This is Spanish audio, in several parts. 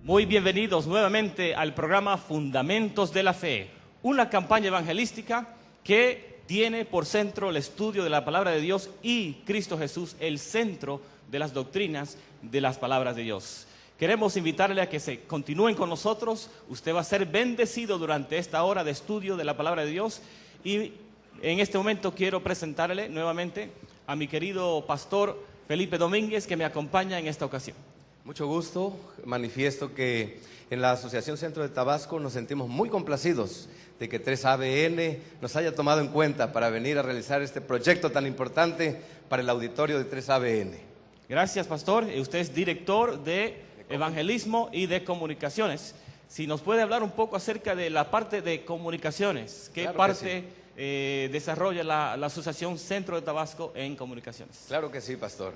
Muy bienvenidos nuevamente al programa Fundamentos de la Fe, una campaña evangelística que tiene por centro el estudio de la palabra de Dios y Cristo Jesús, el centro de las doctrinas de las palabras de Dios. Queremos invitarle a que se continúen con nosotros. Usted va a ser bendecido durante esta hora de estudio de la palabra de Dios. Y en este momento quiero presentarle nuevamente a mi querido pastor Felipe Domínguez, que me acompaña en esta ocasión. Mucho gusto, manifiesto que en la Asociación Centro de Tabasco nos sentimos muy complacidos de que 3ABN nos haya tomado en cuenta para venir a realizar este proyecto tan importante para el auditorio de 3ABN. Gracias, pastor. Usted es director de evangelismo y de comunicaciones. Si nos puede hablar un poco acerca de la parte de comunicaciones, ¿qué parte desarrolla la Asociación Centro de Tabasco en comunicaciones? Claro que sí, pastor.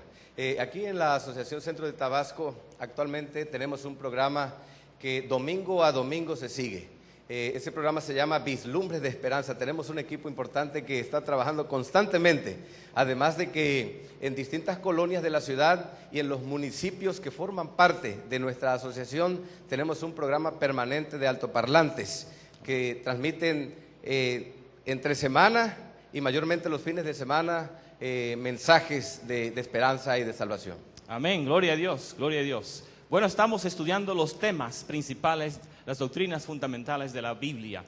Aquí en la Asociación Centro de Tabasco actualmente tenemos un programa que domingo a domingo se sigue. Ese programa se llama Vislumbres de Esperanza. Tenemos un equipo importante que está trabajando constantemente, además de que en distintas colonias de la ciudad y en los municipios que forman parte de nuestra asociación tenemos un programa permanente de altoparlantes que transmiten entre semana y mayormente los fines de semana mensajes de esperanza y de salvación. Amén, gloria a Dios, gloria a Dios. Bueno, estamos estudiando los temas principales, las doctrinas fundamentales de la Biblia.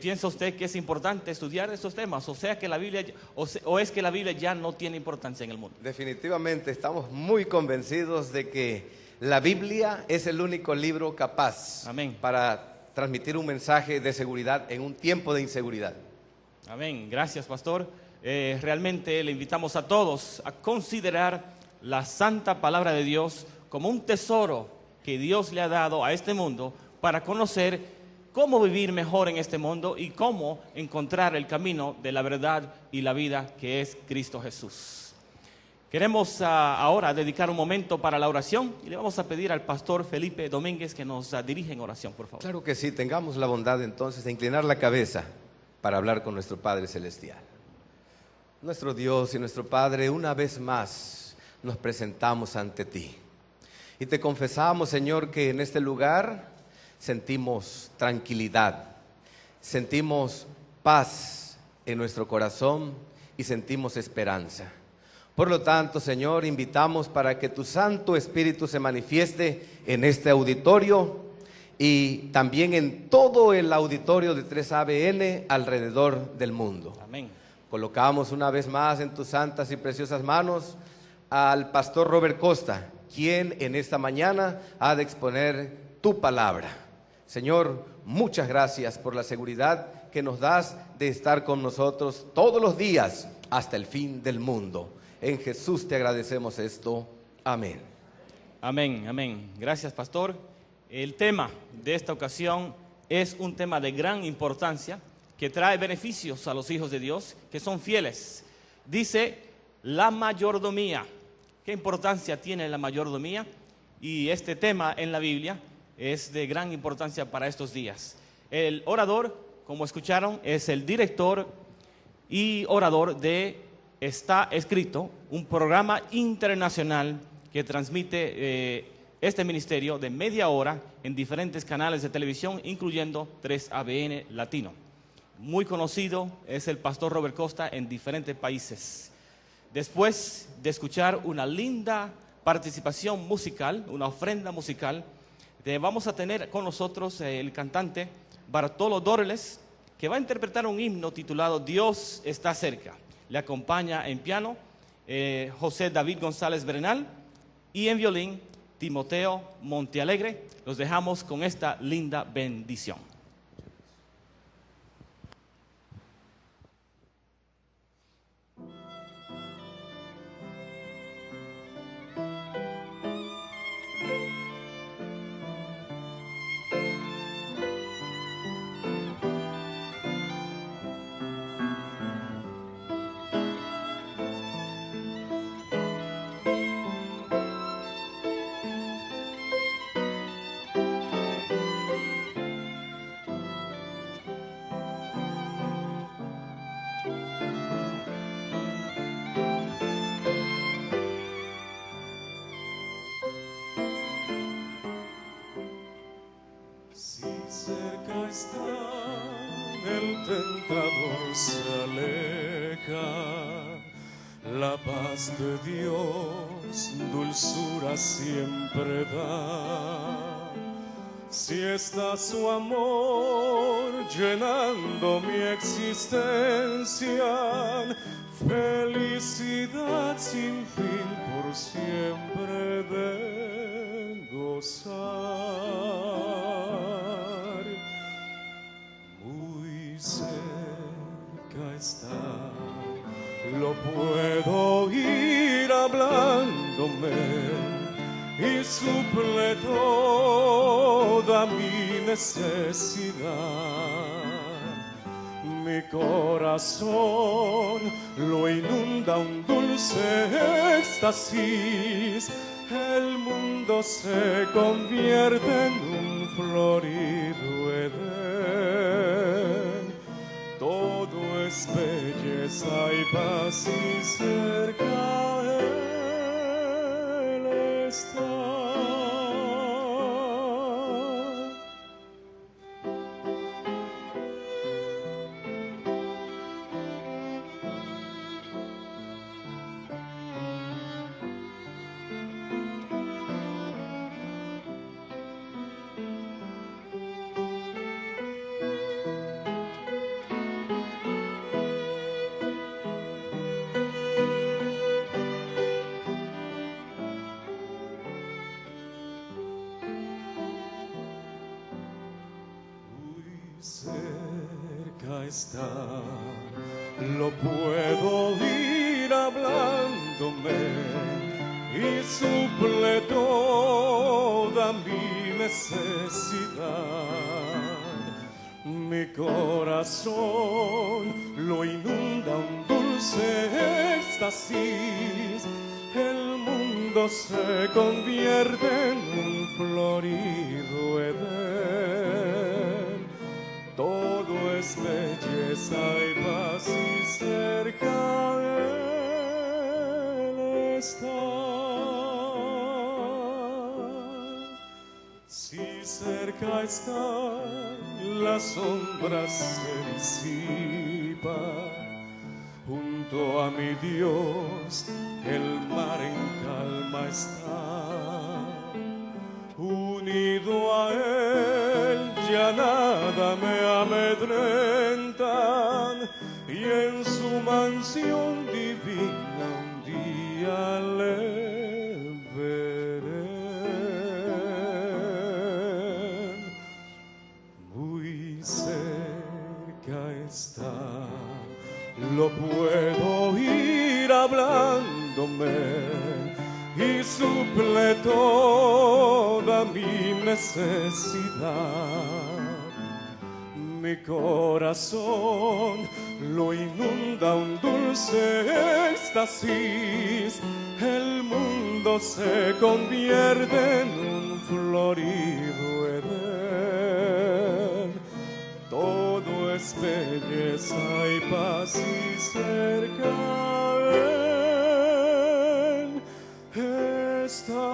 ¿Piensa usted que es importante estudiar estos temas? O sea que la Biblia, o es que la Biblia ya no tiene importancia en el mundo. Definitivamente estamos muy convencidos de que la Biblia es el único libro capaz, amén, para transmitir un mensaje de seguridad en un tiempo de inseguridad. Amén, gracias, pastor. Realmente le invitamos a todos a considerar la santa palabra de Dios como un tesoro que Dios le ha dado a este mundo para conocer cómo vivir mejor en este mundo y cómo encontrar el camino de la verdad y la vida, que es Cristo Jesús. Queremos ahora dedicar un momento para la oración y le vamos a pedir al pastor Felipe Domínguez que nos dirija en oración, por favor. Claro que sí, tengamos la bondad entonces de inclinar la cabeza para hablar con nuestro Padre Celestial. Nuestro Dios y nuestro Padre, una vez más nos presentamos ante ti y te confesamos, Señor, que en este lugar sentimos tranquilidad, sentimos paz en nuestro corazón y sentimos esperanza. Por lo tanto, Señor, invitamos para que tu Santo Espíritu se manifieste en este auditorio y también en todo el auditorio de 3ABN alrededor del mundo. Amén. Colocamos una vez más en tus santas y preciosas manos al pastor Robert Costa, quien en esta mañana ha de exponer tu palabra. Señor, muchas gracias por la seguridad que nos das de estar con nosotros todos los días hasta el fin del mundo. En Jesús te agradecemos esto. Amén. Amén, amén. Gracias, pastor. El tema de esta ocasión es un tema de gran importancia que trae beneficios a los hijos de Dios que son fieles. Dice la mayordomía. ¿Qué importancia tiene la mayordomía? Y este tema en la Biblia es de gran importancia para estos días. El orador, como escucharon, es el director y orador de Está Escrito, un programa internacional que transmite este ministerio de media hora en diferentes canales de televisión, incluyendo 3ABN Latino. Muy conocido es el pastor Robert Costa en diferentes países. Después de escuchar una linda participación musical, una ofrenda musical, vamos a tener con nosotros el cantante Bartolo Dorles, que va a interpretar un himno titulado Dios está cerca. Le acompaña en piano José David González Bernal y en violín Timoteo Montealegre. Los dejamos con esta linda bendición. El tentador se aleja, la paz de Dios dulzura siempre da. Si está su amor llenando mi existencia, felicidad sin fin por siempre de gozar. Cerca está, lo puedo oír hablándome y suple toda mi necesidad. Mi corazón lo inunda un dulce éxtasis, el mundo se convierte en un florido Edén. Todo es belleza y paz y cerca Él está. Cerca está, lo puedo oír hablándome y suple toda mi necesidad. Mi corazón lo inunda un dulce éxtasis, el mundo se convierte en un florido Edén. Todo es belleza y paz y cerca Él está. Si cerca está, la sombra se disipa. Junto a mi Dios el mar en calma está. Unido a Él ya nada me amedrenta, y en su mansión divina un día le veré. Muy cerca está, lo puedo oír hablándome y suple toda mi necesidad. Mi corazón lo inunda un dulce éxtasis, el mundo se convierte en un florido Edén. Todo es belleza y paz y cerca Él está.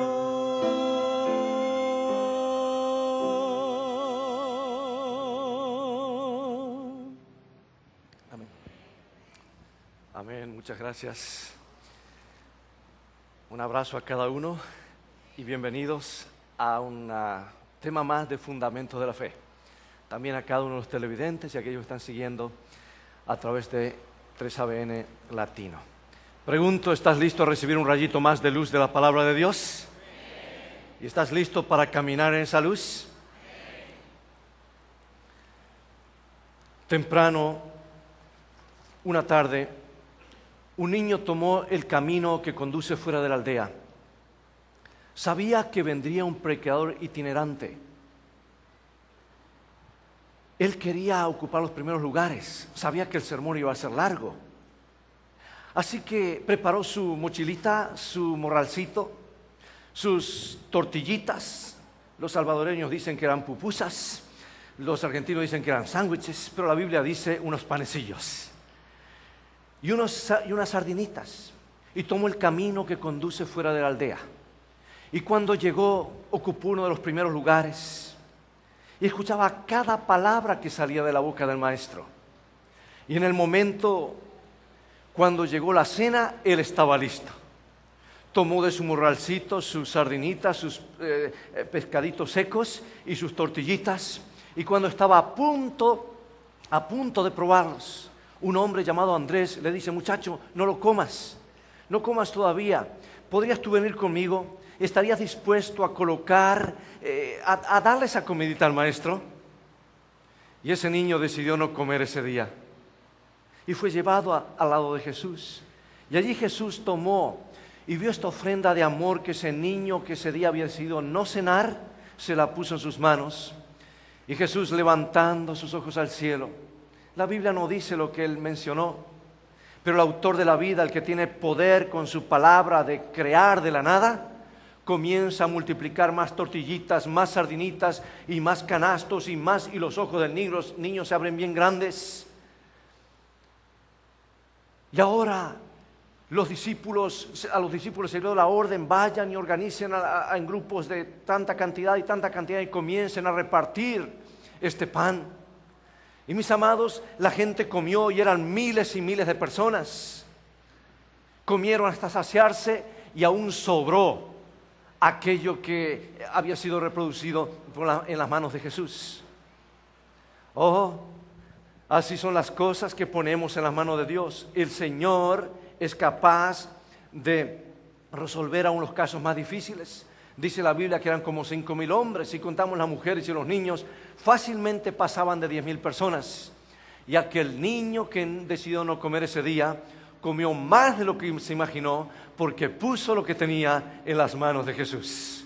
Amén. Amén, muchas gracias. Un abrazo a cada uno y bienvenidos a un tema más de Fundamentos de la Fe. También a cada uno de los televidentes y a aquellos que están siguiendo a través de 3ABN Latino. Pregunto, ¿estás listo a recibir un rayito más de luz de la palabra de Dios? ¿Y estás listo para caminar en esa luz? Temprano, una tarde, un niño tomó el camino que conduce fuera de la aldea. Sabía que vendría un predicador itinerante. Él quería ocupar los primeros lugares. Sabía que el sermón iba a ser largo. Así que preparó su mochilita, su morralcito, sus tortillitas. Los salvadoreños dicen que eran pupusas. Los argentinos dicen que eran sándwiches. Pero la Biblia dice unos panecillos. Y unas sardinitas. Y tomó el camino que conduce fuera de la aldea. Y cuando llegó, ocupó uno de los primeros lugares. Y escuchaba cada palabra que salía de la boca del maestro. Y en el momento, cuando llegó la cena, él estaba listo. Tomó de su morralcito sus sardinitas, sus pescaditos secos y sus tortillitas. Y cuando estaba a punto de probarlos, un hombre llamado Andrés le dice: muchacho, no lo comas, no comas todavía. ¿Podrías tú venir conmigo? ¿Estarías dispuesto a colocar, a darle esa comidita al maestro? Y ese niño decidió no comer ese día. Y fue llevado al lado de Jesús. Y allí Jesús tomó y vio esta ofrenda de amor que ese niño que ese día había decidido no cenar, se la puso en sus manos. Y Jesús, levantando sus ojos al cielo, la Biblia no dice lo que él mencionó, pero el autor de la vida, el que tiene poder con su palabra de crear de la nada, comienza a multiplicar más tortillitas, más sardinitas y más canastos y más, y los ojos del niño se abren bien grandes. Y ahora a los discípulos se dio la orden: vayan y organicen en grupos de tanta cantidad y comiencen a repartir este pan. Y mis amados, la gente comió y eran miles y miles de personas. Comieron hasta saciarse y aún sobró aquello que había sido reproducido en las manos de Jesús. Oh, así son las cosas que ponemos en las manos de Dios. El Señor es capaz de resolver aún los casos más difíciles. Dice la Biblia que eran como 5,000 hombres. Si contamos las mujeres y los niños, fácilmente pasaban de 10,000 personas. Y aquel niño que decidió no comer ese día, comió más de lo que se imaginó, porque puso lo que tenía en las manos de Jesús.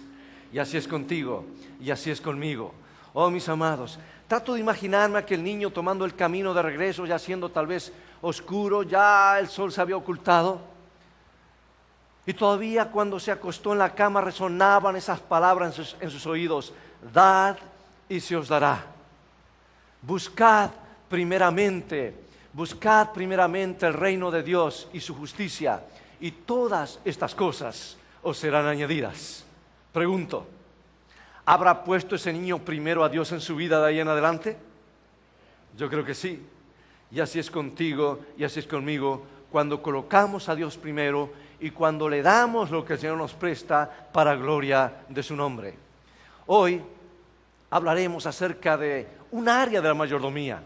Y así es contigo, y así es conmigo. Oh, mis amados, trato de imaginarme a aquel niño tomando el camino de regreso, ya siendo tal vez oscuro, ya el sol se había ocultado. Y todavía cuando se acostó en la cama resonaban esas palabras en sus oídos: dad y se os dará. Buscad primeramente el reino de Dios y su justicia, y todas estas cosas os serán añadidas. Pregunto, ¿habrá puesto ese niño primero a Dios en su vida de ahí en adelante? Yo creo que sí. Y así es contigo y así es conmigo, cuando colocamos a Dios primero y cuando le damos lo que el Señor nos presta para gloria de su nombre. Hoy hablaremos acerca de un área de la mayordomía,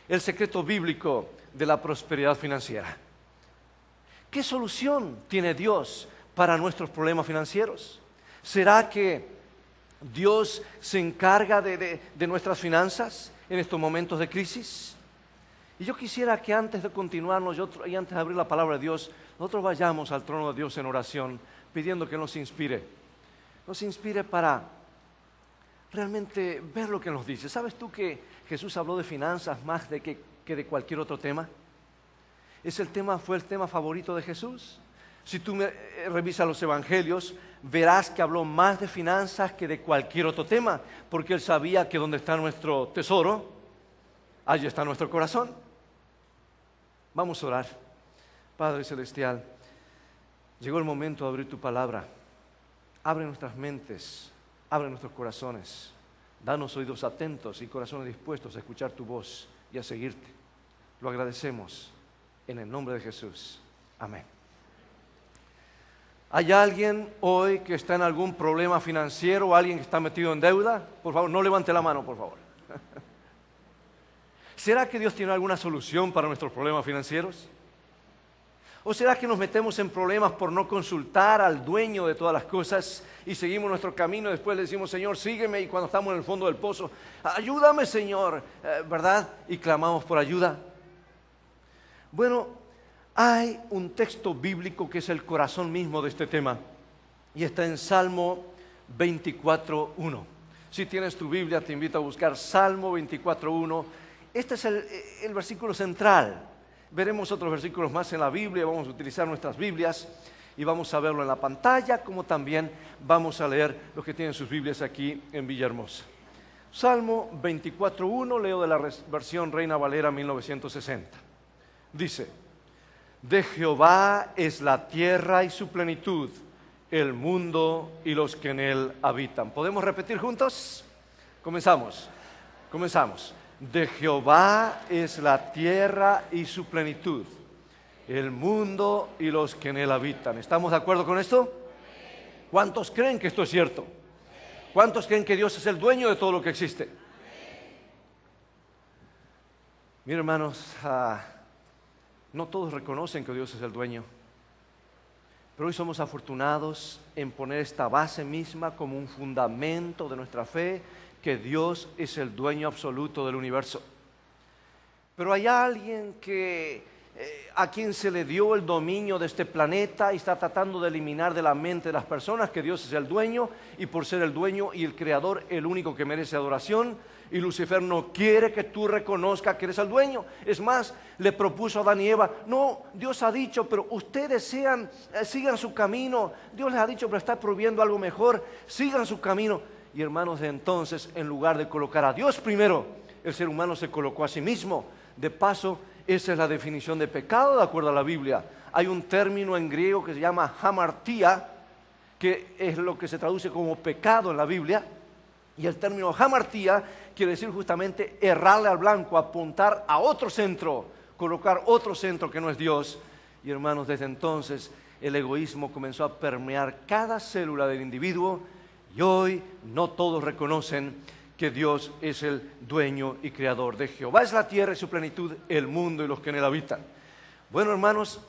el secreto bíblico de la prosperidad financiera. ¿Qué solución tiene Dios para nuestros problemas financieros? ¿Será que Dios se encarga de nuestras finanzas en estos momentos de crisis? Y yo quisiera que antes de continuar y antes de abrir la palabra de Dios, nosotros vayamos al trono de Dios en oración, pidiendo que nos inspire para realmente ver lo que nos dice. ¿Sabes tú que Jesús habló de finanzas más que de cualquier otro tema? Fue el tema favorito de Jesús. Si tú revisas los evangelios, verás que habló más de finanzas que de cualquier otro tema, porque él sabía que donde está nuestro tesoro, allí está nuestro corazón. Vamos a orar. Padre Celestial, llegó el momento de abrir tu palabra. Abre nuestras mentes, abre nuestros corazones. Danos oídos atentos y corazones dispuestos a escuchar tu voz y a seguirte. Lo agradecemos en el nombre de Jesús. Amén. ¿Hay alguien hoy que está en algún problema financiero o alguien que está metido en deuda? Por favor, no levante la mano, por favor. ¿Será que Dios tiene alguna solución para nuestros problemas financieros? ¿O será que nos metemos en problemas por no consultar al dueño de todas las cosas y seguimos nuestro camino y después le decimos, Señor, sígueme, y cuando estamos en el fondo del pozo, ayúdame, Señor, ¿verdad? Y clamamos por ayuda. Bueno, hay un texto bíblico que es el corazón mismo de este tema y está en Salmo 24:1. Si tienes tu Biblia, te invito a buscar Salmo 24:1. Este es el versículo central. Veremos otros versículos más en la Biblia, vamos a utilizar nuestras Biblias y vamos a verlo en la pantalla, como también vamos a leer los que tienen sus Biblias aquí en Villahermosa. Salmo 24:1, leo de la versión Reina Valera 1960. Dice, de Jehová es la tierra y su plenitud, el mundo y los que en él habitan. ¿Podemos repetir juntos? Comenzamos. De Jehová es la tierra y su plenitud, el mundo y los que en él habitan. ¿Estamos de acuerdo con esto? ¿Cuántos creen que esto es cierto? ¿Cuántos creen que Dios es el dueño de todo lo que existe? Miren, hermanos, no todos reconocen que Dios es el dueño, pero hoy somos afortunados en poner esta base misma como un fundamento de nuestra fe, que Dios es el dueño absoluto del universo. Pero hay alguien a quien se le dio el dominio de este planeta y está tratando de eliminar de la mente de las personas que Dios es el dueño, y por ser el dueño y el creador, el único que merece adoración. Y Lucifer no quiere que tú reconozcas que eres el dueño. Es más, le propuso a Adán y Eva, no, Dios ha dicho, pero ustedes sigan su camino. Dios les ha dicho, pero está prohibiendo algo mejor, sigan su camino. Y hermanos, de entonces, en lugar de colocar a Dios primero, el ser humano se colocó a sí mismo. De paso, esa es la definición de pecado de acuerdo a la Biblia. Hay un término en griego que se llama hamartía, que es lo que se traduce como pecado en la Biblia. Y el término hamartía quiere decir justamente errarle al blanco, apuntar a otro centro, colocar otro centro que no es Dios. Y hermanos, desde entonces el egoísmo comenzó a permear cada célula del individuo. Y hoy no todos reconocen que Dios es el dueño y creador. De Jehová es la tierra y su plenitud, el mundo y los que en él habitan. Bueno, hermanos,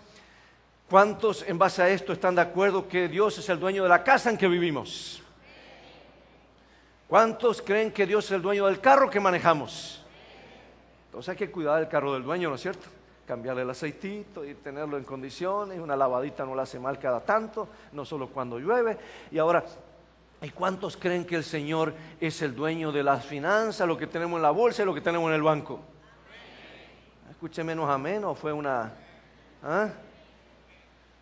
¿cuántos en base a esto están de acuerdo que Dios es el dueño de la casa en que vivimos? ¿Cuántos creen que Dios es el dueño del carro que manejamos? Entonces hay que cuidar del carro del dueño, ¿no es cierto? Cambiarle el aceitito y tenerlo en condiciones. Una lavadita no le hace mal cada tanto, no solo cuando llueve. Y ahora, ¿y cuántos creen que el Señor es el dueño de las finanzas, lo que tenemos en la bolsa y lo que tenemos en el banco? Escuché menos amén, o fue una...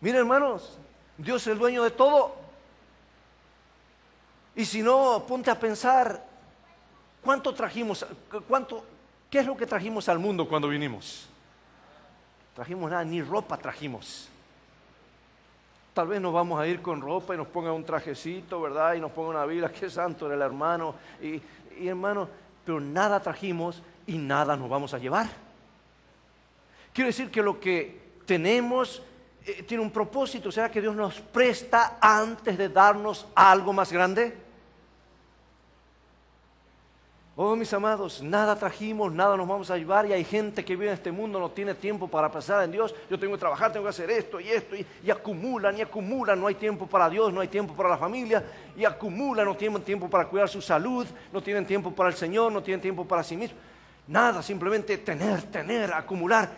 Miren, hermanos, Dios es el dueño de todo. Y si no, ponte a pensar, ¿qué es lo que trajimos al mundo cuando vinimos? Trajimos nada, ni ropa trajimos. Tal vez nos vamos a ir con ropa y nos pongan un trajecito, ¿verdad? Y nos pongan una Biblia, qué santo era el hermano. Y hermano, pero nada trajimos y nada nos vamos a llevar. Quiere decir que lo que tenemos tiene un propósito. ¿Será que Dios nos presta antes de darnos algo más grande? Oh, mis amados, nada trajimos, nada nos vamos a llevar, y hay gente que vive en este mundo, no tiene tiempo para pensar en Dios. Yo tengo que trabajar, tengo que hacer esto, y acumulan, no hay tiempo para Dios, no hay tiempo para la familia, y acumulan, no tienen tiempo para cuidar su salud, no tienen tiempo para el Señor, no tienen tiempo para sí mismos. Nada, simplemente tener, acumular.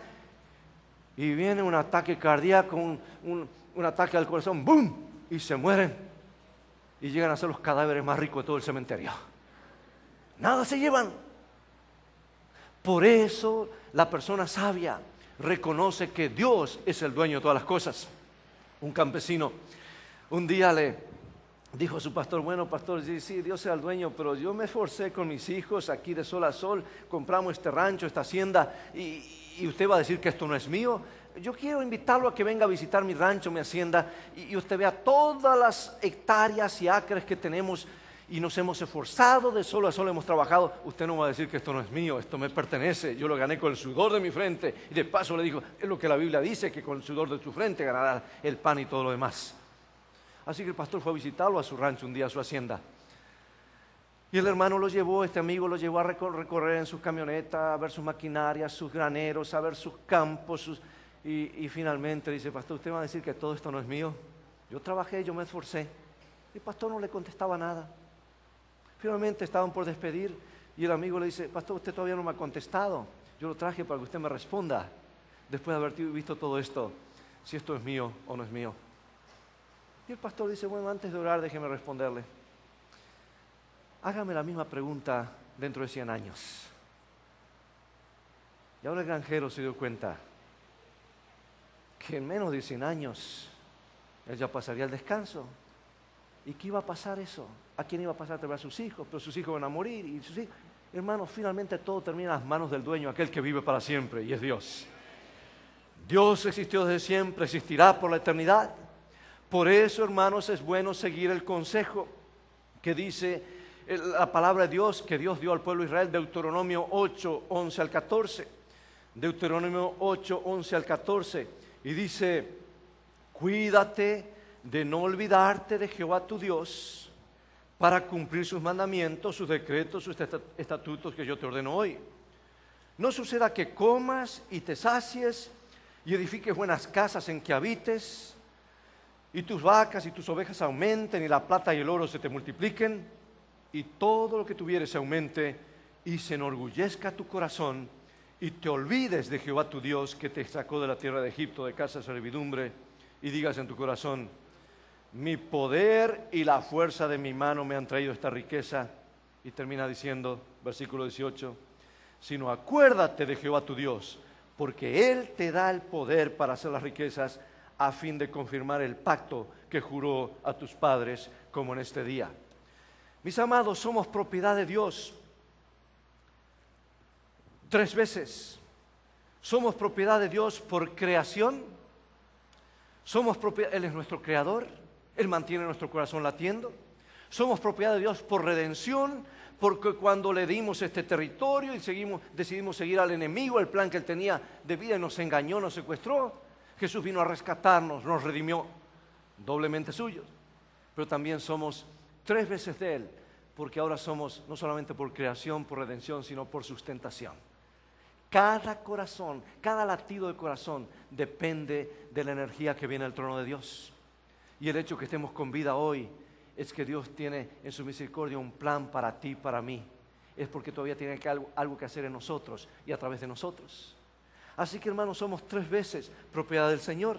Y viene un ataque cardíaco, un ataque al corazón, ¡boom! Y se mueren, y llegan a ser los cadáveres más ricos de todo el cementerio. Nada se llevan. Por eso la persona sabia reconoce que Dios es el dueño de todas las cosas. Un campesino un día le dijo a su pastor, bueno, pastor, sí, Dios es el dueño, pero yo me esforcé con mis hijos aquí de sol a sol, compramos este rancho, esta hacienda, y usted va a decir que esto no es mío. Yo quiero invitarlo a que venga a visitar mi rancho, mi hacienda, y usted vea todas las hectáreas y acres que tenemos. Y nos hemos esforzado, de sol a sol hemos trabajado. Usted no va a decir que esto no es mío, esto me pertenece, yo lo gané con el sudor de mi frente. Y de paso le dijo, es lo que la Biblia dice, que con el sudor de tu frente ganará el pan y todo lo demás. Así que el pastor fue a visitarlo a su rancho un día, a su hacienda. Y el hermano lo llevó, este amigo lo llevó a recorrer en su camioneta, a ver sus maquinarias, sus graneros, a ver sus campos. Y finalmente dice, pastor, ¿usted va a decir que todo esto no es mío? Yo trabajé, yo me esforcé. El pastor no le contestaba nada. Finalmente estaban por despedir y el amigo le dice, pastor, usted todavía no me ha contestado. Yo lo traje para que usted me responda, después de haber visto todo esto, si esto es mío o no es mío. Y el pastor dice, bueno, antes de orar, déjeme responderle. Hágame la misma pregunta dentro de 100 años. Y ahora el granjero se dio cuenta que en menos de 100 años él ya pasaría el descanso. ¿Y qué iba a pasar eso? ¿A quién iba a pasar? A sus hijos, pero sus hijos van a morir. Y sus hijos... Hermanos, finalmente todo termina en las manos del dueño, aquel que vive para siempre, y es Dios. Dios existió desde siempre, existirá por la eternidad. Por eso, hermanos, es bueno seguir el consejo que dice la palabra de Dios, que Dios dio al pueblo de Israel, Deuteronomio 8, 11 al 14. Deuteronomio 8, 11 al 14. Y dice, cuídate de no olvidarte de Jehová tu Dios, para cumplir sus mandamientos, sus decretos, sus estatutos que yo te ordeno hoy. No suceda que comas y te sacies y edifiques buenas casas en que habites, y tus vacas y tus ovejas aumenten, y la plata y el oro se te multipliquen, y todo lo que tuvieres se aumente, y se enorgullezca tu corazón, y te olvides de Jehová tu Dios, que te sacó de la tierra de Egipto, de casa de servidumbre, y digas en tu corazón, mi poder y la fuerza de mi mano me han traído esta riqueza. Y termina diciendo, versículo 18, sino acuérdate de Jehová tu Dios, porque Él te da el poder para hacer las riquezas, a fin de confirmar el pacto que juró a tus padres, como en este día. Mis amados, somos propiedad de Dios 3 veces. Somos propiedad de Dios por creación. Él es nuestro creador. Él mantiene nuestro corazón latiendo. Somos propiedad de Dios por redención, porque cuando le dimos este territorio y decidimos seguir al enemigo, el plan que él tenía de vida, y nos engañó, nos secuestró, Jesús vino a rescatarnos, nos redimió, doblemente suyos. Pero también somos 3 veces de Él, porque ahora somos no solamente por creación, por redención, sino por sustentación. Cada corazón, cada latido de corazón depende de la energía que viene del trono de Dios. Y el hecho que estemos con vida hoy es que Dios tiene en su misericordia un plan para ti y para mí. Es porque todavía tiene algo que hacer en nosotros y a través de nosotros. Así que, hermanos, somos 3 veces propiedad del Señor.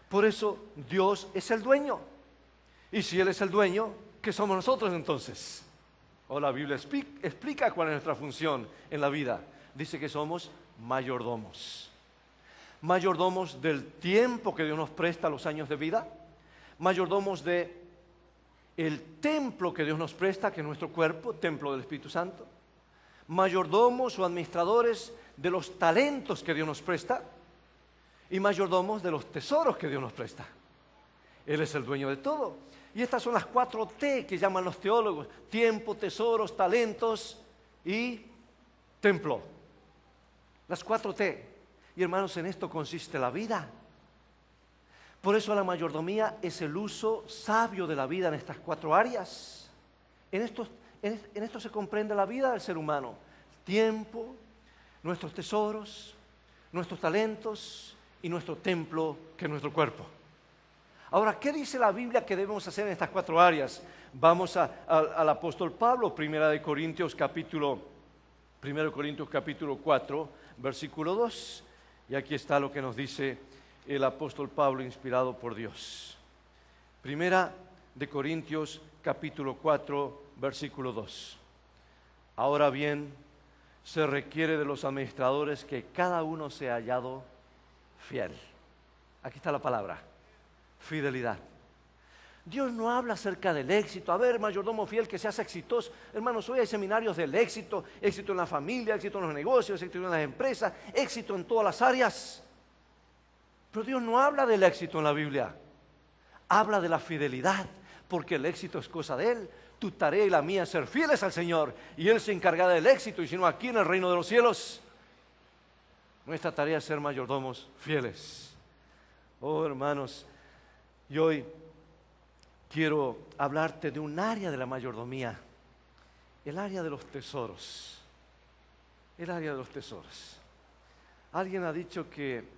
Por eso Dios es el dueño. Y si Él es el dueño, ¿qué somos nosotros entonces? La Biblia explica cuál es nuestra función en la vida. Dice que somos mayordomos. Mayordomos del tiempo que Dios nos presta, los años de vida. Mayordomos de el templo que Dios nos presta, que es nuestro cuerpo, templo del Espíritu Santo. Mayordomos o administradores de los talentos que Dios nos presta, y mayordomos de los tesoros que Dios nos presta. Él es el dueño de todo. Y estas son las 4 T que llaman los teólogos: tiempo, tesoros, talentos y templo. Las 4 T. Y hermanos, en esto consiste la vida. Por eso la mayordomía es el uso sabio de la vida en estas 4 áreas. En esto se comprende la vida del ser humano: tiempo, nuestros tesoros, nuestros talentos y nuestro templo, que es nuestro cuerpo. Ahora, ¿qué dice la Biblia que debemos hacer en estas 4 áreas? Vamos al apóstol Pablo, 1 Corintios capítulo 4, versículo 2. Y aquí está lo que nos dice el apóstol Pablo, inspirado por Dios. 1 Corintios capítulo 4, versículo 2. Ahora bien, se requiere de los administradores que cada uno sea hallado fiel. Aquí está la palabra: fidelidad. Dios no habla acerca del éxito. A ver, mayordomo fiel, que seas exitoso. Hermanos, hoy hay seminarios del éxito: éxito en la familia, éxito en los negocios, éxito en las empresas, éxito en todas las áreas. Pero Dios no habla del éxito en la Biblia. Habla de la fidelidad, porque el éxito es cosa de Él. Tu tarea y la mía es ser fieles al Señor, y Él se encarga del éxito, y si no, aquí en el reino de los cielos. Nuestra tarea es ser mayordomos fieles. Oh, hermanos, y hoy quiero hablarte de un área de la mayordomía: el área de los tesoros. El área de los tesoros. Alguien ha dicho que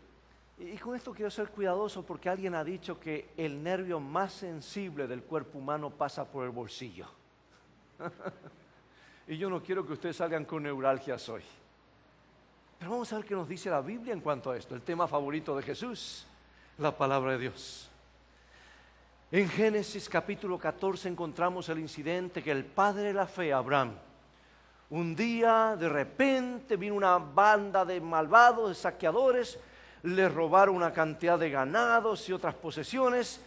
Y con esto quiero ser cuidadoso porque alguien ha dicho que el nervio más sensible del cuerpo humano pasa por el bolsillo. Y yo no quiero que ustedes salgan con neuralgias hoy. Pero vamos a ver qué nos dice la Biblia en cuanto a esto. El tema favorito de Jesús, la palabra de Dios. En Génesis capítulo 14 encontramos el incidente que el padre de la fe, Abraham, un día de repente vino una banda de malvados, de saqueadores, le robaron una cantidad de ganados y otras posesiones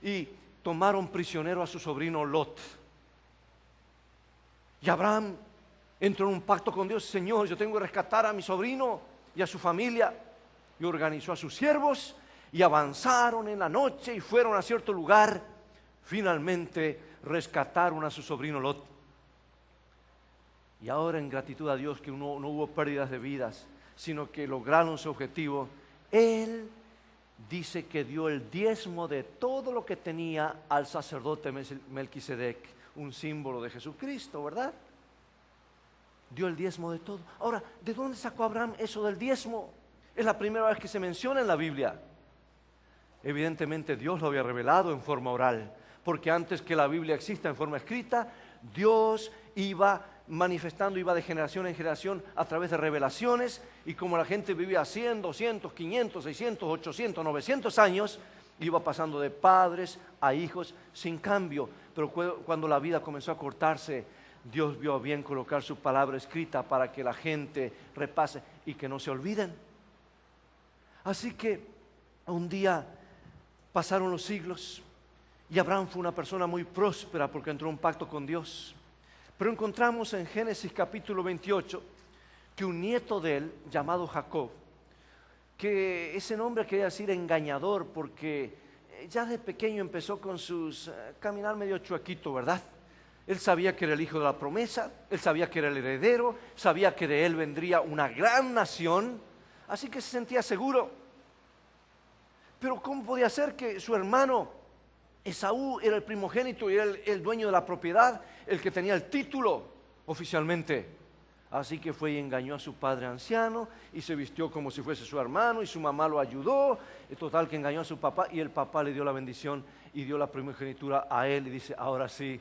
y tomaron prisionero a su sobrino Lot. Y Abraham entró en un pacto con Dios. Señor, yo tengo que rescatar a mi sobrino y a su familia. Y organizó a sus siervos y avanzaron en la noche y fueron a cierto lugar. Finalmente rescataron a su sobrino Lot. Y ahora, en gratitud a Dios, que no hubo pérdidas de vidas, sino que lograron su objetivo, Él dice que dio el diezmo de todo lo que tenía al sacerdote Melquisedec, un símbolo de Jesucristo, ¿verdad? Dio el diezmo de todo. Ahora, ¿de dónde sacó Abraham eso del diezmo? Es la primera vez que se menciona en la Biblia. Evidentemente Dios lo había revelado en forma oral, porque antes que la Biblia exista en forma escrita, Dios iba manifestando, iba de generación en generación a través de revelaciones, y como la gente vivía 100, 200, 500, 600, 800, 900 años, iba pasando de padres a hijos sin cambio. Pero cuando la vida comenzó a cortarse, Dios vio a bien colocar su palabra escrita para que la gente repase y que no se olviden. Así que un día pasaron los siglos y Abraham fue una persona muy próspera porque entró en un pacto con Dios. Pero encontramos en Génesis capítulo 28 que un nieto de él, llamado Jacob, que ese nombre quería decir engañador porque ya de pequeño empezó con sus caminar medio chuequito, ¿verdad? Él sabía que era el hijo de la promesa, él sabía que era el heredero, sabía que de él vendría una gran nación, así que se sentía seguro. Pero ¿cómo podía ser que su hermano Esaú era el primogénito y era el dueño de la propiedad, el que tenía el título oficialmente? Así que fue y engañó a su padre anciano y se vistió como si fuese su hermano y su mamá lo ayudó. En total que engañó a su papá y el papá le dio la bendición y dio la primogenitura a él y dice, ahora sí,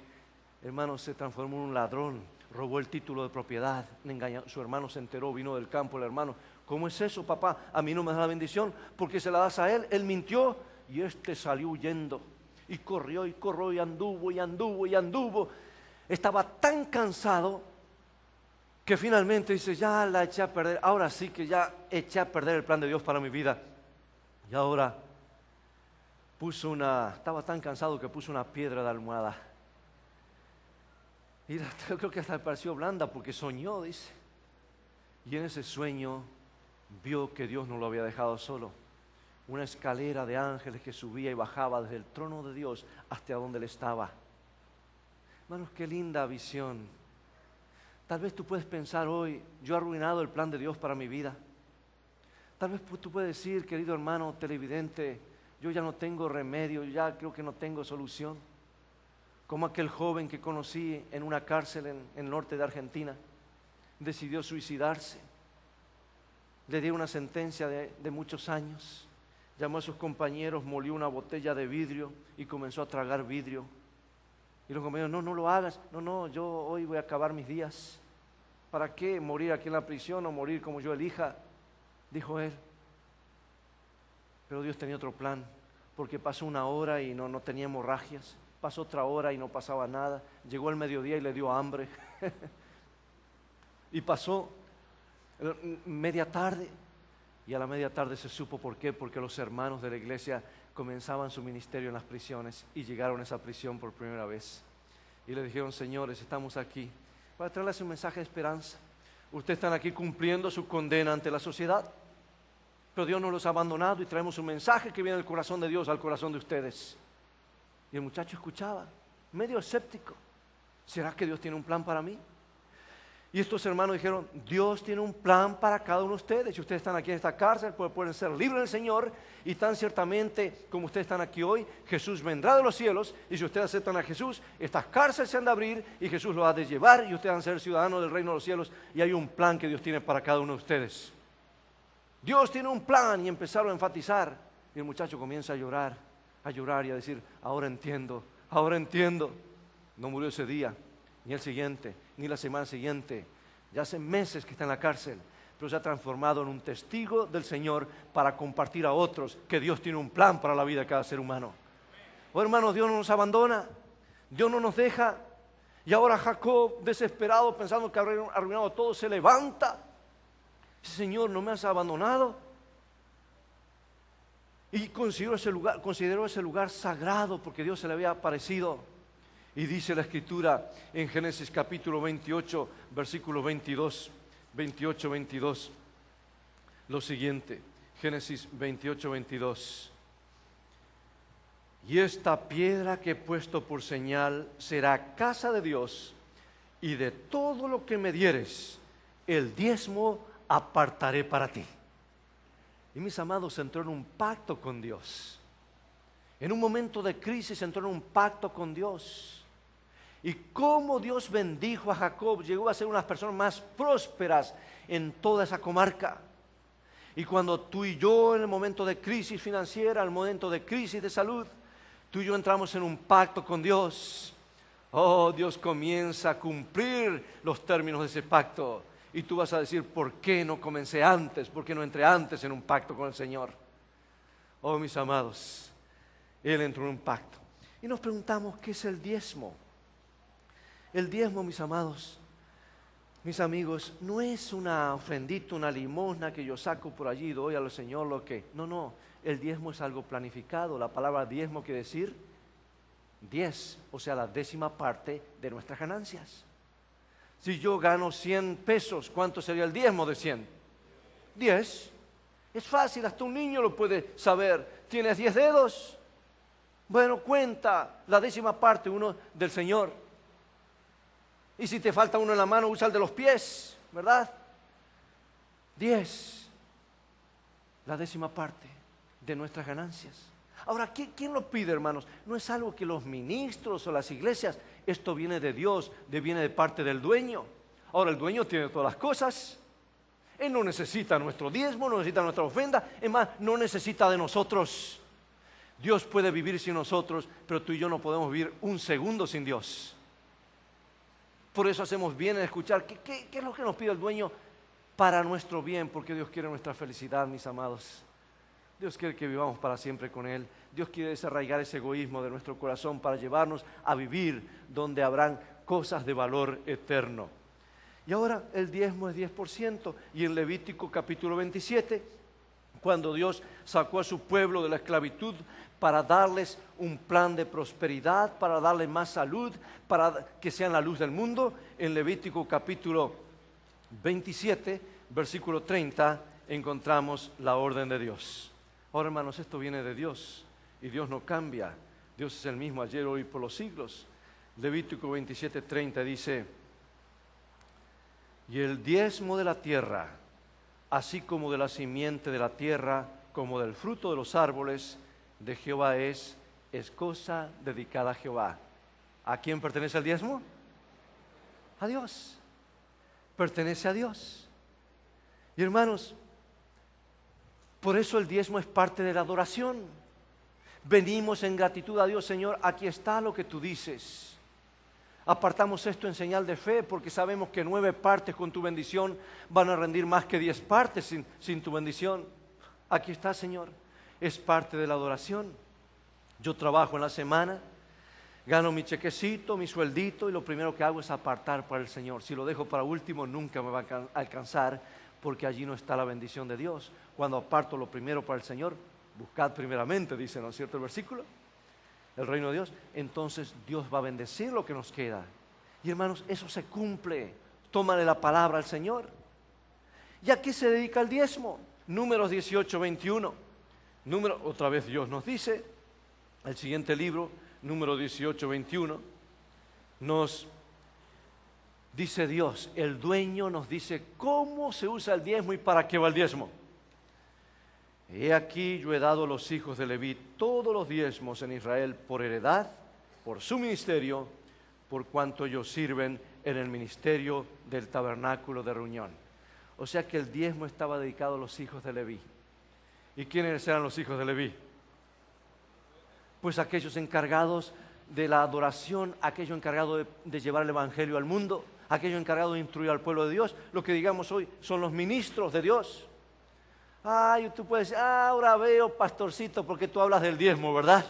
hermano, se transformó en un ladrón, robó el título de propiedad, engañó. Su hermano se enteró, vino del campo el hermano. ¿Cómo es eso, papá? A mí no me da la bendición porque se la das a él. Él mintió y salió huyendo. Y corrió y corrió y anduvo y anduvo y anduvo. Estaba tan cansado que finalmente dice, ya la eché a perder. Ahora sí que ya eché a perder el plan de Dios para mi vida. Y ahora estaba tan cansado que puso una piedra de almohada. Y yo creo que hasta le pareció blanda porque soñó, dice. Y en ese sueño vio que Dios no lo había dejado solo. Una escalera de ángeles que subía y bajaba desde el trono de Dios hasta donde él estaba. Hermanos, qué linda visión. Tal vez tú puedes pensar hoy, yo he arruinado el plan de Dios para mi vida. Tal vez tú puedes decir, querido hermano televidente, yo ya no tengo remedio, ya creo que no tengo solución. Como aquel joven que conocí en una cárcel en el norte de Argentina, decidió suicidarse. Le dio una sentencia de muchos años. Llamó a sus compañeros, molió una botella de vidrio y comenzó a tragar vidrio. Y los compañeros, no lo hagas, no, yo hoy voy a acabar mis días. ¿Para qué morir aquí en la prisión o morir como yo elija? Dijo él. Pero Dios tenía otro plan, porque pasó una hora y no tenía hemorragias. Pasó otra hora y no pasaba nada. Llegó el mediodía y le dio hambre. Y pasó media tarde. Y a la media tarde se supo por qué, porque los hermanos de la iglesia comenzaban su ministerio en las prisiones y llegaron a esa prisión por primera vez. Y le dijeron, señores, estamos aquí para traerles un mensaje de esperanza. Ustedes están aquí cumpliendo su condena ante la sociedad, pero Dios no los ha abandonado y traemos un mensaje que viene del corazón de Dios al corazón de ustedes. Y el muchacho escuchaba, medio escéptico. ¿Será que Dios tiene un plan para mí? Y estos hermanos dijeron, Dios tiene un plan para cada uno de ustedes. Si ustedes están aquí en esta cárcel, pueden ser libres del Señor. Y tan ciertamente como ustedes están aquí hoy, Jesús vendrá de los cielos. Y si ustedes aceptan a Jesús, estas cárceles se han de abrir y Jesús los ha de llevar. Y ustedes van a ser ciudadanos del reino de los cielos. Y hay un plan que Dios tiene para cada uno de ustedes. Dios tiene un plan, y empezaron a enfatizar. Y el muchacho comienza a llorar y a decir, ahora entiendo. No murió ese día, ni el siguiente, ni la semana siguiente. Ya hace meses que está en la cárcel, pero se ha transformado en un testigo del Señor para compartir a otros que Dios tiene un plan para la vida de cada ser humano. Oh, hermanos, Dios no nos abandona, Dios no nos deja. Y ahora Jacob, desesperado, pensando que habrá arruinado todo, se levanta. Dice, Señor, ¿no me has abandonado? Y consideró ese lugar sagrado porque Dios se le había aparecido. Y dice la Escritura en Génesis capítulo 28, versículo 22, lo siguiente. Génesis 28, 22. Y esta piedra que he puesto por señal será casa de Dios, y de todo lo que me dieres, el diezmo apartaré para ti. Y mis amados, entró en un pacto con Dios. En un momento de crisis entró en un pacto con Dios. Y cómo Dios bendijo a Jacob, llegó a ser una de las personas más prósperas en toda esa comarca. Y cuando tú y yo, en el momento de crisis financiera, en el momento de crisis de salud, tú y yo entramos en un pacto con Dios. Oh, Dios comienza a cumplir los términos de ese pacto. Y tú vas a decir, ¿por qué no comencé antes? ¿Por qué no entré antes en un pacto con el Señor? Oh, mis amados, Él entró en un pacto. Y nos preguntamos, ¿qué es el diezmo? El diezmo, mis amados, mis amigos, no es una ofrendita, una limosna que yo saco por allí y doy al Señor lo que... No, el diezmo es algo planificado. La palabra diezmo quiere decir 10, o sea, la 10ª parte de nuestras ganancias. Si yo gano 100 pesos, ¿cuánto sería el diezmo de 100? 10. Es fácil, hasta un niño lo puede saber. ¿Tienes 10 dedos? Bueno, cuenta la 10ª parte, uno del Señor. Y si te falta uno en la mano, usa el de los pies, ¿verdad? 10. La 10ª parte de nuestras ganancias. Ahora, ¿quién lo pide, hermanos? No es algo que los ministros o las iglesias, esto viene de Dios, viene de parte del dueño. Ahora, el dueño tiene todas las cosas. Él no necesita nuestro diezmo, no necesita nuestra ofrenda, es más, no necesita de nosotros. Dios puede vivir sin nosotros, pero tú y yo no podemos vivir un segundo sin Dios. Por eso hacemos bien en escuchar qué es lo que nos pide el dueño para nuestro bien, porque Dios quiere nuestra felicidad, mis amados. Dios quiere que vivamos para siempre con Él. Dios quiere desarraigar ese egoísmo de nuestro corazón para llevarnos a vivir donde habrán cosas de valor eterno. Y ahora el diezmo es 10%. Y en Levítico capítulo 27, cuando Dios sacó a su pueblo de la esclavitud para darles un plan de prosperidad, para darles más salud, para que sean la luz del mundo, en Levítico capítulo 27, versículo 30, encontramos la orden de Dios. Ahora, hermanos, esto viene de Dios y Dios no cambia. Dios es el mismo ayer, hoy y por los siglos. Levítico 27, 30 dice: y el diezmo de la tierra, así como de la simiente de la tierra, como del fruto de los árboles de Jehová es cosa dedicada a Jehová. ¿A quién pertenece el diezmo? A Dios. Pertenece a Dios. Y hermanos, por eso el diezmo es parte de la adoración. Venimos en gratitud a Dios. Señor, aquí está lo que tú dices. Apartamos esto en señal de fe porque sabemos que 9 partes con tu bendición van a rendir más que 10 partes sin tu bendición. Aquí está, Señor. Es parte de la adoración. Yo trabajo en la semana, gano mi chequecito, mi sueldito, y lo primero que hago es apartar para el Señor. Si lo dejo para último, nunca me va a alcanzar, porque allí no está la bendición de Dios. Cuando aparto lo primero para el Señor, buscad primeramente, dice, ¿no es cierto el versículo? El reino de Dios, entonces Dios va a bendecir lo que nos queda. Y hermanos, eso se cumple. Tómale la palabra al Señor. ¿Y a qué se dedica el diezmo? Números 18, 21. Otra vez Dios nos dice, el siguiente libro, número 18, 21, nos dice Dios, el dueño nos dice cómo se usa el diezmo y para qué va el diezmo. He aquí yo he dado a los hijos de Leví todos los diezmos en Israel por heredad, por su ministerio, por cuanto ellos sirven en el ministerio del tabernáculo de reunión. O sea que el diezmo estaba dedicado a los hijos de Leví. ¿Y quiénes eran los hijos de Leví? Pues aquellos encargados de la adoración, aquellos encargados de llevar el evangelio al mundo, aquellos encargados de instruir al pueblo de Dios. Lo que digamos hoy son los ministros de Dios. Ay, tú puedes decir, ahora veo, pastorcito, porque tú hablas del diezmo, ¿verdad?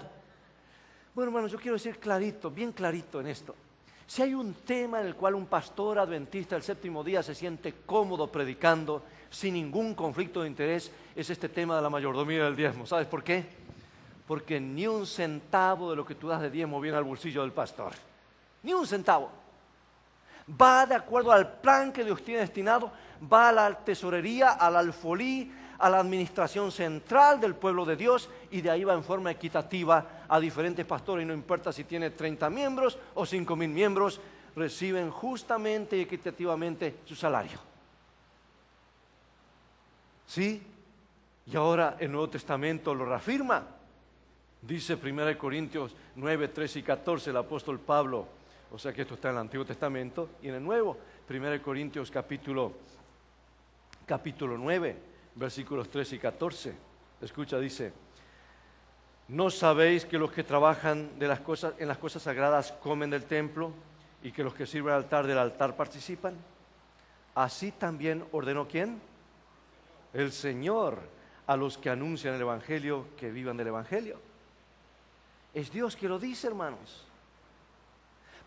Bueno, hermanos, yo quiero decir clarito, bien clarito en esto. Si hay un tema en el cual un pastor adventista del séptimo día se siente cómodo predicando, sin ningún conflicto de interés, es este tema de la mayordomía del diezmo. ¿Sabes por qué? Porque ni un centavo de lo que tú das de diezmo viene al bolsillo del pastor. Ni un centavo. Va de acuerdo al plan que Dios tiene destinado, va a la tesorería, al alfolí, a la administración central del pueblo de Dios, y de ahí va en forma equitativa a diferentes pastores, y no importa si tiene 30 miembros o 5,000 miembros, reciben justamente y equitativamente su salario. ¿Sí? Y ahora el Nuevo Testamento lo reafirma. Dice 1 Corintios 9, 13 y 14 el apóstol Pablo, o sea que esto está en el Antiguo Testamento y en el Nuevo. 1 Corintios capítulo 9, versículos 13 y 14. Escucha, dice: ¿no sabéis que los que trabajan en las cosas sagradas comen del templo, y que los que sirven al altar del altar participan? Así también ordenó ¿quién? El Señor a los que anuncian el Evangelio, que vivan del Evangelio. Es Dios que lo dice, hermanos.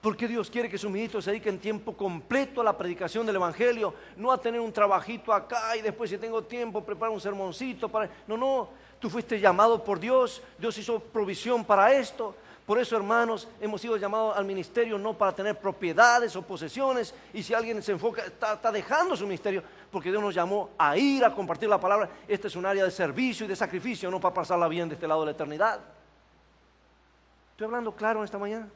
Porque Dios quiere que sus ministros se dediquen tiempo completo a la predicación del Evangelio, no a tener un trabajito acá y después, si tengo tiempo, preparar un sermoncito para... No, tú fuiste llamado por Dios, Dios hizo provisión para esto. Por eso, hermanos, hemos sido llamados al ministerio no para tener propiedades o posesiones, y si alguien se enfoca, está dejando su ministerio, porque Dios nos llamó a ir a compartir la palabra. Este es un área de servicio y de sacrificio, no para pasarla bien de este lado de la eternidad. ¿Estoy hablando claro en esta mañana?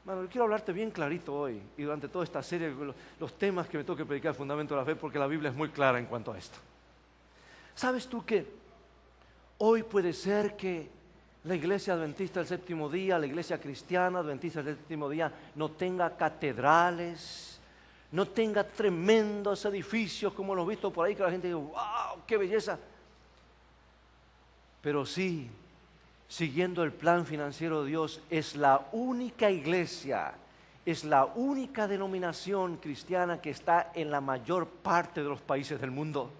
Bueno, yo quiero hablarte bien clarito hoy y durante toda esta serie, los temas que me tengo que predicar, el fundamento de la fe, porque la Biblia es muy clara en cuanto a esto. ¿Sabes tú que hoy puede ser que la iglesia adventista del séptimo día, la iglesia cristiana adventista del séptimo día, no tenga catedrales, no tenga tremendos edificios como los he visto por ahí, que la gente dice, wow, qué belleza? Pero sí, siguiendo el plan financiero de Dios, es la única iglesia, es la única denominación cristiana que está en la mayor parte de los países del mundo.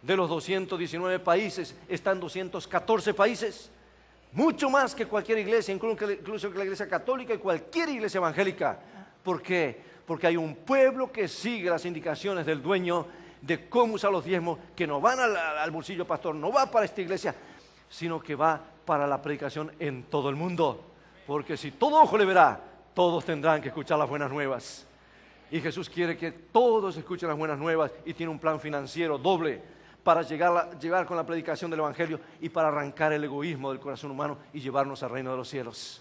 De los 219 países, están 214 países. Mucho más que cualquier iglesia, incluso que la iglesia católica y cualquier iglesia evangélica. ¿Por qué? Porque hay un pueblo que sigue las indicaciones del dueño de cómo usar los diezmos, que no van al bolsillo pastor, no va para esta iglesia, sino que va para la predicación en todo el mundo. Porque si todo ojo le verá, todos tendrán que escuchar las buenas nuevas. Y Jesús quiere que todos escuchen las buenas nuevas, y tiene un plan financiero doble para llegar con la predicación del Evangelio y para arrancar el egoísmo del corazón humano y llevarnos al reino de los cielos.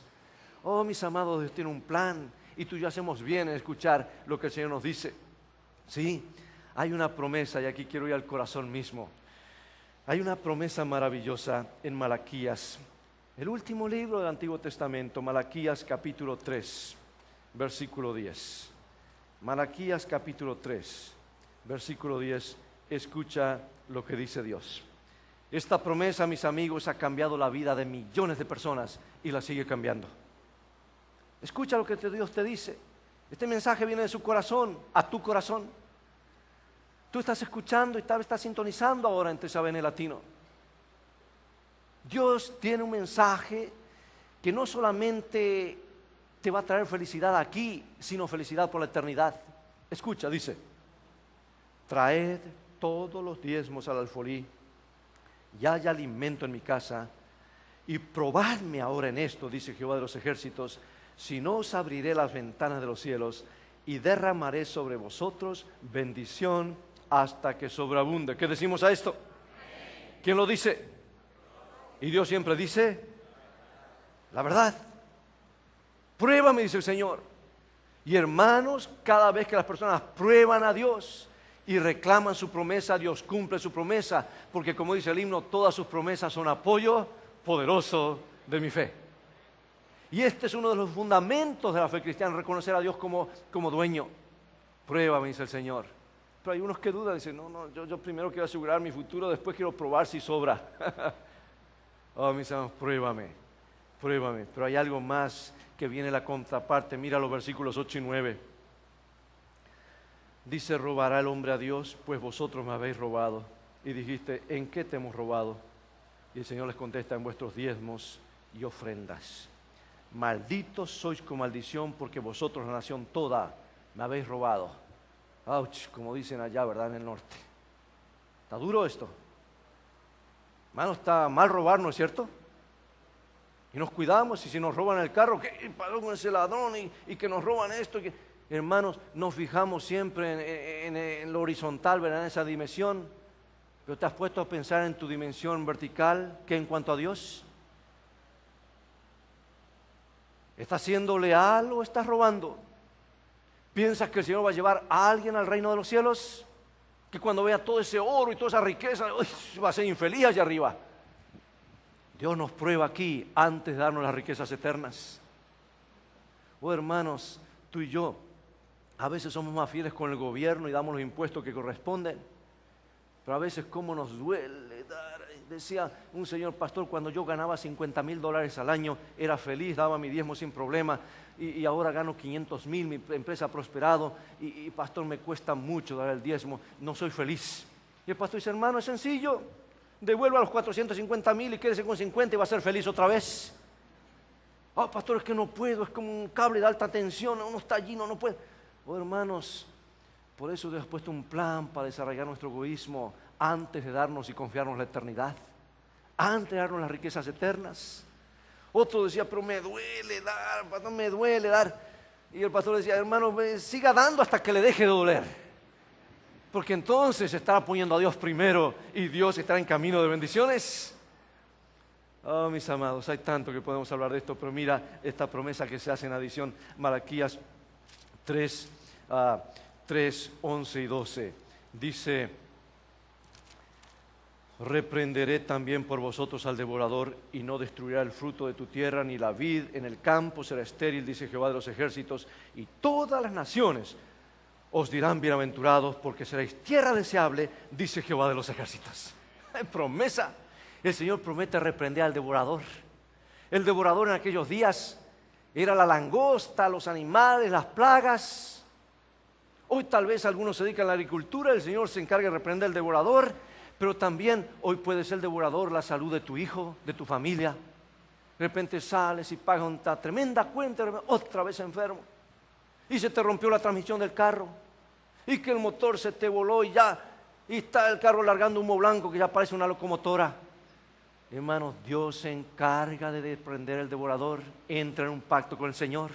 Oh, mis amados, Dios tiene un plan, y tú y yo hacemos bien en escuchar lo que el Señor nos dice. Sí, hay una promesa, y aquí quiero ir al corazón mismo. Hay una promesa maravillosa en Malaquías, el último libro del Antiguo Testamento, Malaquías capítulo 3, versículo 10. Malaquías capítulo 3, versículo 10, escucha lo que dice Dios. Esta promesa, mis amigos, ha cambiado la vida de millones de personas y la sigue cambiando. Escucha lo que Dios te dice. Este mensaje viene de su corazón a tu corazón. Tú estás escuchando y tal vez estás sintonizando ahora en TSABN Latino. Dios tiene un mensaje que no solamente te va a traer felicidad aquí, sino felicidad por la eternidad. Escucha, dice: traed todos los diezmos al alfolí, y haya alimento en mi casa, y probadme ahora en esto, dice Jehová de los ejércitos, si no os abriré las ventanas de los cielos y derramaré sobre vosotros bendición hasta que sobreabunde. ¿Qué decimos a esto? ¿Quién lo dice? Y Dios siempre dice la verdad. Pruébame, dice el Señor. Y hermanos, cada vez que las personas prueban a Dios y reclaman su promesa, Dios cumple su promesa, porque como dice el himno, todas sus promesas son apoyo poderoso de mi fe. Y este es uno de los fundamentos de la fe cristiana, reconocer a Dios como dueño. Pruébame, dice el Señor. Pero hay unos que dudan, dicen, no, yo primero quiero asegurar mi futuro, después quiero probar si sobra. Oh, mis hermanos, pruébame. Pero hay algo más que viene la contraparte. Mira los versículos 8 y 9. Dice, robará el hombre a Dios, pues vosotros me habéis robado. Y dijiste, ¿en qué te hemos robado? Y el Señor les contesta, en vuestros diezmos y ofrendas. Malditos sois con maldición, porque vosotros, la nación toda, me habéis robado. Ouch, como dicen allá, ¿verdad? En el norte. ¿Está duro esto? Hermano, está mal robar, ¿no es cierto? Y nos cuidamos, y si nos roban el carro, ¿qué pasó con ese ladrón? Y que nos roban esto. Hermanos, nos fijamos siempre en lo horizontal, ¿verdad? En esa dimensión. Pero ¿te has puesto a pensar en tu dimensión vertical? ¿Qué en cuanto a Dios? ¿Estás siendo leal o estás robando? ¿Piensas que el Señor va a llevar a alguien al reino de los cielos? Que cuando vea todo ese oro y toda esa riqueza, va a ser infeliz allá arriba. Dios nos prueba aquí antes de darnos las riquezas eternas. Oh, hermanos, tú y yo a veces somos más fieles con el gobierno y damos los impuestos que corresponden. Pero a veces cómo nos duele dar. Decía un señor pastor, cuando yo ganaba $50,000 al año, era feliz, daba mi diezmo sin problema. Y ahora gano 500,000, mi empresa ha prosperado. Y pastor, me cuesta mucho dar el diezmo, no soy feliz. Y el pastor dice, hermano, es sencillo. Devuelva los 450,000 y quédese con 50 y va a ser feliz otra vez. Ah, pastor, es que no puedo, es como un cable de alta tensión, uno está allí, no puede. Oh, hermanos, por eso Dios ha puesto un plan para desarrollar nuestro egoísmo antes de darnos y confiarnos la eternidad, antes de darnos las riquezas eternas. Otro decía, pero me duele dar, pastor, me duele dar. Y el pastor decía, hermano, siga dando hasta que le deje de doler. Porque entonces estará poniendo a Dios primero y Dios estará en camino de bendiciones. Oh, mis amados, hay tanto que podemos hablar de esto, pero mira esta promesa que se hace en adición, Malaquías 3, 11 y 12. Dice, reprenderé también por vosotros al devorador y no destruirá el fruto de tu tierra, ni la vid en el campo será estéril, dice Jehová de los ejércitos, y todas las naciones os dirán bienaventurados, porque seréis tierra deseable, dice Jehová de los ejércitos. Promesa. El Señor promete reprender al devorador. El devorador en aquellos días era la langosta, los animales, las plagas. Hoy tal vez algunos se dedican a la agricultura, el Señor se encarga de reprender al devorador, pero también hoy puede ser el devorador la salud de tu hijo, de tu familia. De repente sales y pagas una tremenda cuenta, otra vez enfermo. Y se te rompió la transmisión del carro. Y que el motor se te voló y está el carro largando humo blanco que ya parece una locomotora. Hermanos, Dios se encarga de desprender el devorador. Entra en un pacto con el Señor.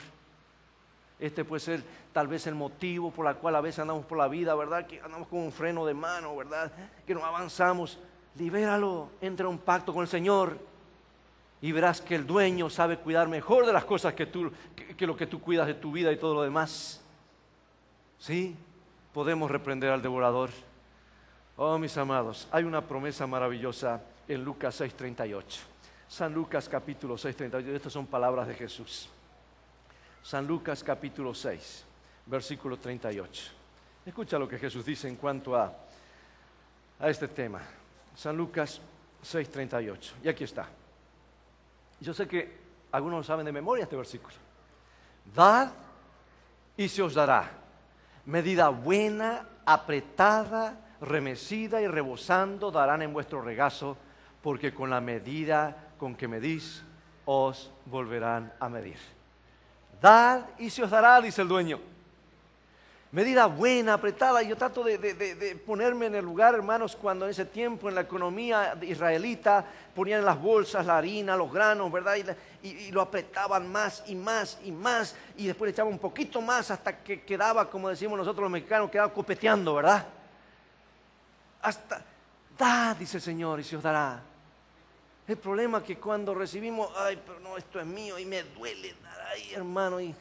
Este puede ser tal vez el motivo por el cual a veces andamos por la vida, ¿verdad? Que andamos con un freno de mano, ¿verdad? Que no avanzamos. Libéralo, entra en un pacto con el Señor. Y verás que el dueño sabe cuidar mejor de las cosas que lo que tú cuidas de tu vida y todo lo demás. Sí, podemos reprender al devorador. Oh, mis amados, hay una promesa maravillosa en Lucas 6:38. San Lucas capítulo 6:38. Estas son palabras de Jesús. San Lucas capítulo 6, versículo 38. Escucha lo que Jesús dice en cuanto a este tema. San Lucas 6:38. Y aquí está. Yo sé que algunos lo saben de memoria este versículo. Dad y se os dará. Medida buena, apretada, remecida y rebosando darán en vuestro regazo, porque con la medida con que medís, os volverán a medir. Dad y se os dará, dice el dueño. Medida buena, apretada. Yo trato de ponerme en el lugar, hermanos, cuando en ese tiempo en la economía israelita ponían en las bolsas la harina, los granos, ¿verdad? Y lo apretaban más y más y más, y después le echaban un poquito más hasta que quedaba, como decimos nosotros los mexicanos, quedaba copeteando, ¿verdad? Hasta, dad, dice el Señor, y se os dará. El problema es que cuando recibimos, ay, pero no, esto es mío y me duele dar ahí, hermano, y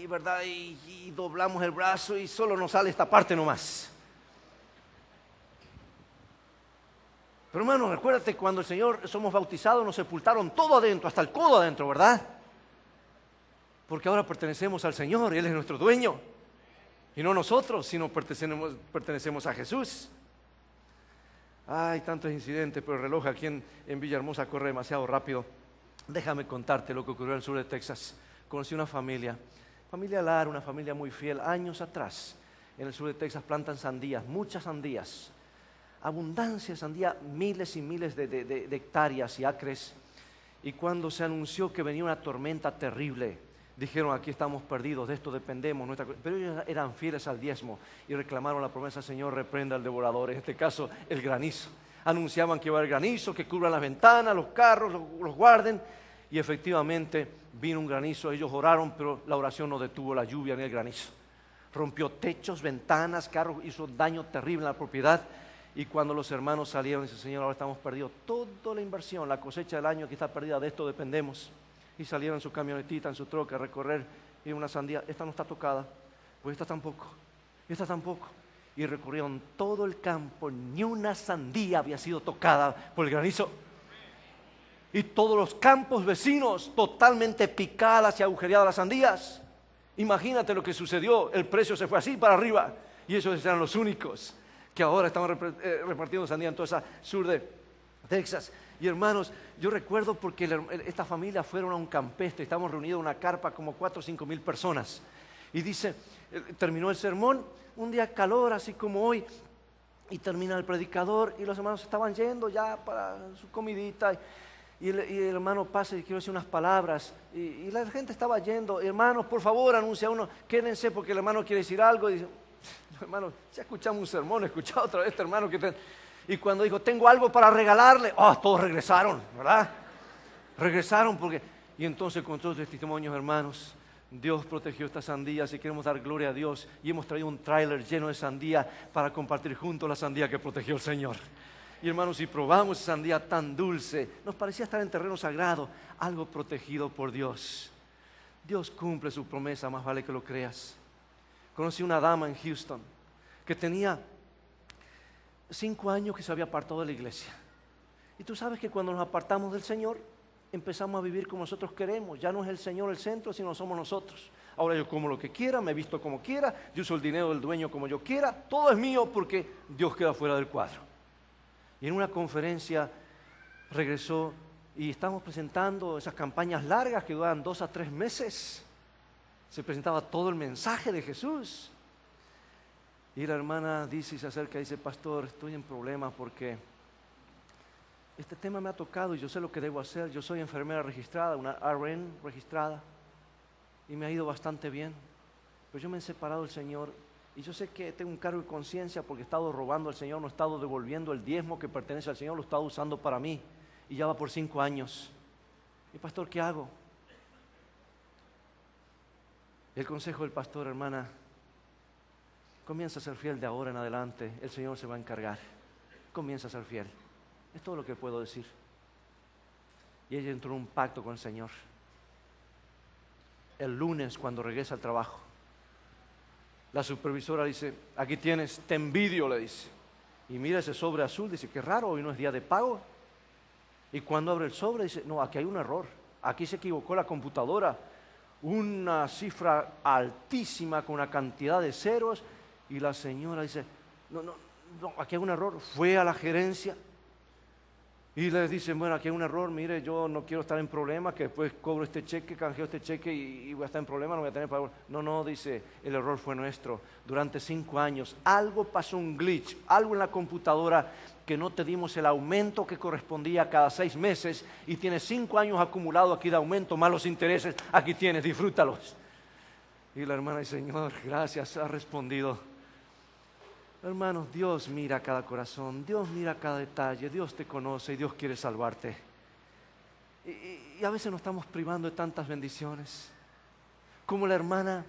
verdad, y doblamos el brazo y solo nos sale esta parte nomás. Pero hermano, recuérdate cuando el Señor somos bautizados, nos sepultaron todo adentro, hasta el codo adentro, ¿verdad? Porque ahora pertenecemos al Señor y Él es nuestro dueño. Y no nosotros, sino pertenecemos a Jesús. Hay tantos incidentes, pero el reloj aquí en Villahermosa corre demasiado rápido. Déjame contarte lo que ocurrió en el sur de Texas. Conocí una familia Lara, una familia muy fiel. Años atrás, en el sur de Texas plantan sandías, muchas sandías. Abundancia de sandía, miles y miles de hectáreas y acres. Y cuando se anunció que venía una tormenta terrible, dijeron: aquí estamos perdidos, de esto dependemos. Pero ellos eran fieles al diezmo y reclamaron la promesa: Señor, reprenda al devorador, en este caso el granizo. Anunciaban que iba a haber granizo, que cubran las ventanas, los carros, los guarden. Y efectivamente vino un granizo. Ellos oraron, pero la oración no detuvo la lluvia ni el granizo. Rompió techos, ventanas, carros, hizo daño terrible en la propiedad. Y cuando los hermanos salieron, dice: Señor, ahora estamos perdidos. Toda la inversión, la cosecha del año que está perdida, de esto dependemos. Y salieron en su camionetita, en su troca, a recorrer. Y una sandía: esta no está tocada, pues esta tampoco, esta tampoco. Y recorrieron todo el campo, ni una sandía había sido tocada por el granizo. Y todos los campos vecinos totalmente picadas y agujereadas las sandías. Imagínate lo que sucedió, el precio se fue así para arriba. Y esos eran los únicos que ahora estaban repartiendo sandía en toda esa sur de Texas. Y hermanos, yo recuerdo porque esta familia fueron a un campestre, estábamos reunidos en una carpa como 4 o 5 mil personas. Y dice, terminó el sermón, un día calor así como hoy, y termina el predicador y los hermanos estaban yendo ya para su comidita. Y el hermano pasa y quiero decir unas palabras. Y la gente estaba yendo. Hermanos, por favor, anuncia uno, quédense porque el hermano quiere decir algo. Y dice: hermano, ya escuchamos un sermón, escuchado otra vez este hermano Y cuando dijo: tengo algo para regalarle, todos regresaron, ¿verdad? Regresaron porque... Y entonces con todos los testimonios, hermanos, Dios protegió estas sandías y queremos dar gloria a Dios. Y hemos traído un tráiler lleno de sandía para compartir juntos la sandía que protegió el Señor. Y hermanos, si probamos esa sandía tan dulce, nos parecía estar en terreno sagrado, algo protegido por Dios. Dios cumple su promesa, más vale que lo creas. Conocí una dama en Houston que tenía 5 años que se había apartado de la iglesia. Y tú sabes que cuando nos apartamos del Señor, empezamos a vivir como nosotros queremos. Ya no es el Señor el centro, sino somos nosotros. Ahora yo como lo que quiera, me visto como quiera, yo uso el dinero del dueño como yo quiera, todo es mío porque Dios queda fuera del cuadro. Y en una conferencia regresó y estamos presentando esas campañas largas que duran 2 a 3 meses. Se presentaba todo el mensaje de Jesús. Y la hermana dice y se acerca y dice: pastor, estoy en problemas porque este tema me ha tocado y yo sé lo que debo hacer. Yo soy enfermera registrada, una RN registrada, y me ha ido bastante bien. Pero yo me he separado del Señor. Y yo sé que tengo un cargo de conciencia porque he estado robando al Señor, no he estado devolviendo el diezmo que pertenece al Señor, lo he estado usando para mí. Y ya va por 5 años. Y pastor, ¿qué hago? El consejo del pastor: hermana, comienza a ser fiel de ahora en adelante, el Señor se va a encargar. Comienza a ser fiel. Es todo lo que puedo decir. Y ella entró en un pacto con el Señor. El lunes, cuando regresa al trabajo, la supervisora dice: aquí tienes, te envidio, le dice. Y mira ese sobre azul, dice: qué raro, hoy no es día de pago. Y cuando abre el sobre dice: no, aquí hay un error, aquí se equivocó la computadora. Una cifra altísima con una cantidad de ceros. Y la señora dice: no, aquí hay un error. Fue a la gerencia y les dice: bueno, aquí hay un error, mire, yo no quiero estar en problemas, que después cobro este cheque, canjeo este cheque y voy a estar en problemas, no voy a tener pago. No, dice, el error fue nuestro. Durante 5 años algo pasó, un glitch, algo en la computadora, que no te dimos el aumento que correspondía cada 6 meses y tienes 5 años acumulados aquí de aumento, más los intereses, aquí tienes, disfrútalos. Y la hermana dice: Señor, gracias, ha respondido. Hermanos, Dios mira cada corazón, Dios mira cada detalle, Dios te conoce y Dios quiere salvarte. Y a veces nos estamos privando de tantas bendiciones. Como la hermana,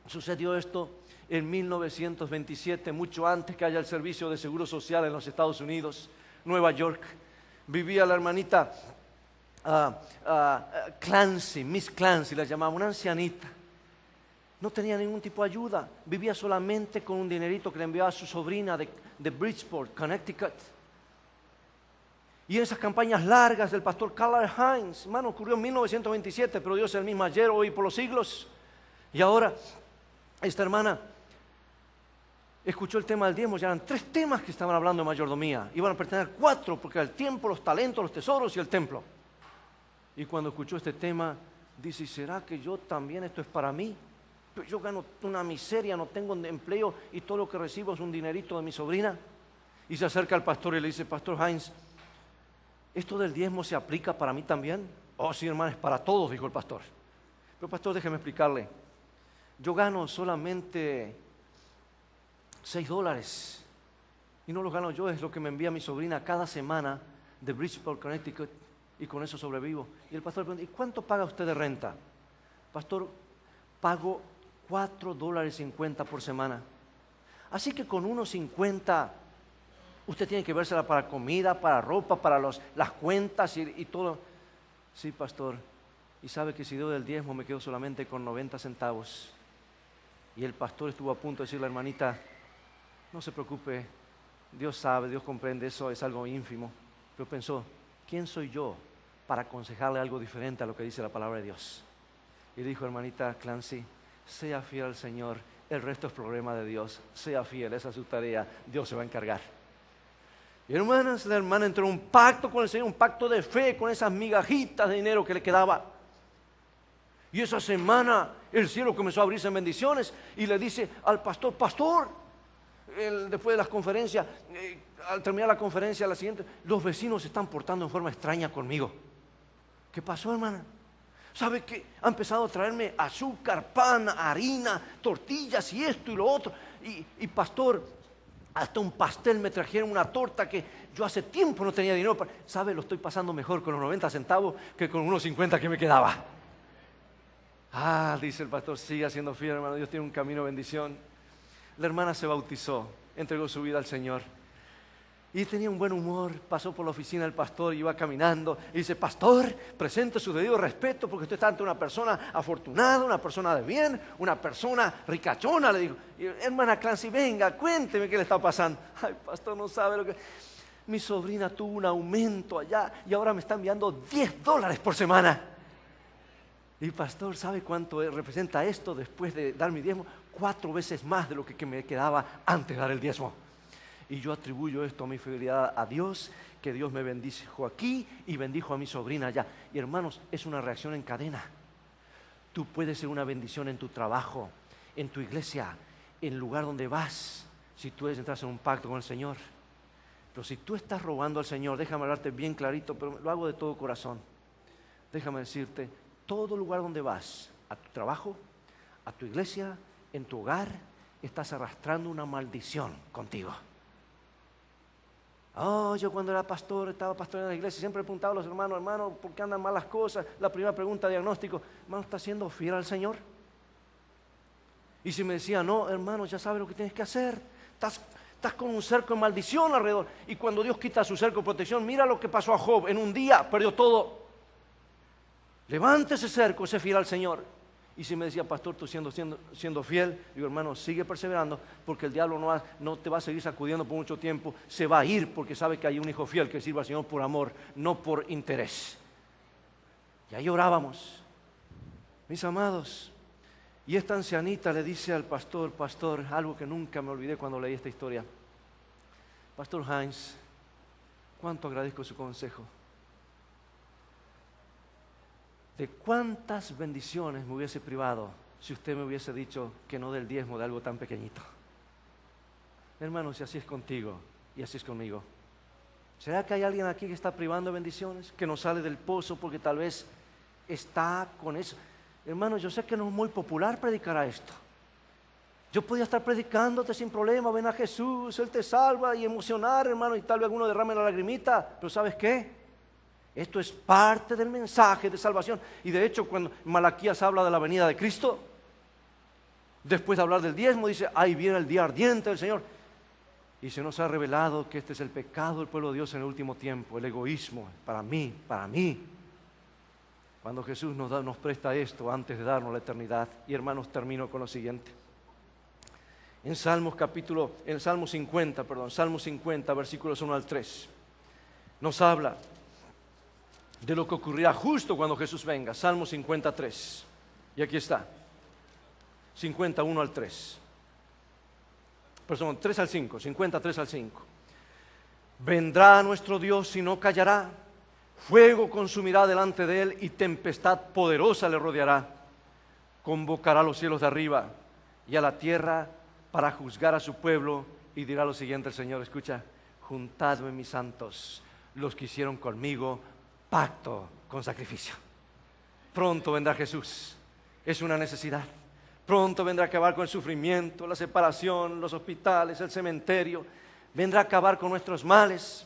sucedió esto en 1927, mucho antes que haya el servicio de seguro social en los Estados Unidos, Nueva York. Vivía la hermanita Clancy, Miss Clancy la llamaba, una ancianita. No tenía ningún tipo de ayuda, vivía solamente con un dinerito que le enviaba a su sobrina de Bridgeport, Connecticut. Y en esas campañas largas del pastor Carl Hines, hermano, ocurrió en 1927, pero Dios es el mismo ayer, hoy, por los siglos. Y ahora, esta hermana escuchó el tema del diezmo, ya eran 3 temas que estaban hablando de mayordomía. Iban a pertenecer 4, porque era el tiempo, los talentos, los tesoros y el templo. Y cuando escuchó este tema, dice, ¿será que yo también esto es para mí? Yo gano una miseria, no tengo empleo y todo lo que recibo es un dinerito de mi sobrina. Y se acerca al pastor y le dice, Pastor Hines, ¿esto del diezmo se aplica para mí también? Oh, sí, hermano, es para todos, dijo el pastor. Pero pastor, déjeme explicarle. Yo gano solamente $6. Y no lo gano yo, es lo que me envía mi sobrina cada semana de Bridgeport, Connecticut. Y con eso sobrevivo. Y el pastor le pregunta, ¿y cuánto paga usted de renta? Pastor, pago $4.50 por semana. Así que con unos 50, usted tiene que vérsela para comida, para ropa, para las cuentas y todo. Sí, pastor. Y sabe que si doy del diezmo me quedo solamente con 90 centavos. Y el pastor estuvo a punto de decirle, hermanita, no se preocupe, Dios sabe, Dios comprende, eso es algo ínfimo. Pero pensó, ¿quién soy yo para aconsejarle algo diferente a lo que dice la palabra de Dios? Y dijo, hermanita Clancy, sea fiel al Señor, el resto es problema de Dios, sea fiel, esa es su tarea, Dios se va a encargar. Y hermanas, la hermana entró en un pacto con el Señor, un pacto de fe con esas migajitas de dinero que le quedaba. Y esa semana el cielo comenzó a abrirse en bendiciones y le dice al pastor, pastor, después de las conferencias, al terminar la conferencia, la siguiente, los vecinos se están portando en forma extraña conmigo. ¿Qué pasó, hermana? ¿Sabe qué? Ha empezado a traerme azúcar, pan, harina, tortillas y esto y lo otro. Y pastor, hasta un pastel me trajeron, una torta que yo hace tiempo no tenía dinero para. ¿Sabe? Lo estoy pasando mejor con los 90 centavos que con unos 50 que me quedaba. Ah, dice el pastor, siga siendo fiel, hermano, Dios tiene un camino de bendición. La hermana se bautizó, entregó su vida al Señor. Y tenía un buen humor, pasó por la oficina del pastor, iba caminando y dice, pastor, presente su debido respeto porque usted está ante una persona afortunada, una persona de bien, una persona ricachona, le dijo. Y, hermana Clancy, venga, cuénteme qué le está pasando. Ay, pastor, no sabe lo que. Mi sobrina tuvo un aumento allá y ahora me está enviando $10 por semana. Y pastor, ¿sabe cuánto representa esto después de dar mi diezmo? 4 veces más de lo que me quedaba antes de dar el diezmo. Y yo atribuyo esto a mi fidelidad a Dios, que Dios me bendijo aquí y bendijo a mi sobrina allá. Y hermanos, es una reacción en cadena. Tú puedes ser una bendición en tu trabajo, en tu iglesia, en el lugar donde vas, si tú entras en un pacto con el Señor. Pero si tú estás robando al Señor, déjame hablarte bien clarito, pero lo hago de todo corazón. Déjame decirte, todo lugar donde vas, a tu trabajo, a tu iglesia, en tu hogar, estás arrastrando una maldición contigo. Oh, yo cuando era pastor, estaba pastoreando en la iglesia, siempre preguntaba a los hermanos, hermano, ¿por qué andan mal las cosas? La primera pregunta, diagnóstico, hermano, ¿estás siendo fiel al Señor? Y si me decía, no, hermano, ya sabes lo que tienes que hacer, estás con un cerco de maldición alrededor. Y cuando Dios quita su cerco de protección, mira lo que pasó a Job, en un día perdió todo. Levante ese cerco, sé fiel al Señor. Y si me decía, pastor, tú siendo fiel, digo, hermano, sigue perseverando, porque el diablo no te va a seguir sacudiendo por mucho tiempo, se va a ir porque sabe que hay un hijo fiel que sirva al Señor por amor, no por interés. Y ahí orábamos, mis amados. Y esta ancianita le dice al pastor, algo que nunca me olvidé cuando leí esta historia. Pastor Hines, cuánto agradezco su consejo. ¿De cuántas bendiciones me hubiese privado si usted me hubiese dicho que no del diezmo de algo tan pequeñito? Hermanos, si así es contigo y así es conmigo. ¿Será que hay alguien aquí que está privando de bendiciones? Que no sale del pozo porque tal vez está con eso. Hermanos, yo sé que no es muy popular predicar a esto. Yo podía estar predicándote sin problema, ven a Jesús, Él te salva y emocionar, hermano, y tal vez alguno derrame la lagrimita. Pero ¿sabes qué? Esto es parte del mensaje de salvación. Y de hecho, cuando Malaquías habla de la venida de Cristo, después de hablar del diezmo, dice, ahí viene el día ardiente del Señor. Y se nos ha revelado que este es el pecado del pueblo de Dios en el último tiempo, el egoísmo, para mí. Cuando Jesús nos presta esto antes de darnos la eternidad. Y hermanos, termino con lo siguiente. En Salmo 50, versículos 1 al 3, nos habla de lo que ocurrirá justo cuando Jesús venga. Salmo 53. Y aquí está. 51 al 3. Perdón, 3 al 5, 53 al 5. Vendrá nuestro Dios y no callará, fuego consumirá delante de él y tempestad poderosa le rodeará. Convocará a los cielos de arriba y a la tierra para juzgar a su pueblo y dirá lo siguiente el Señor, escucha, juntadme mis santos, los que hicieron conmigo pacto con sacrificio. Pronto vendrá Jesús, es una necesidad. Pronto vendrá a acabar con el sufrimiento, la separación, los hospitales, el cementerio. Vendrá a acabar con nuestros males,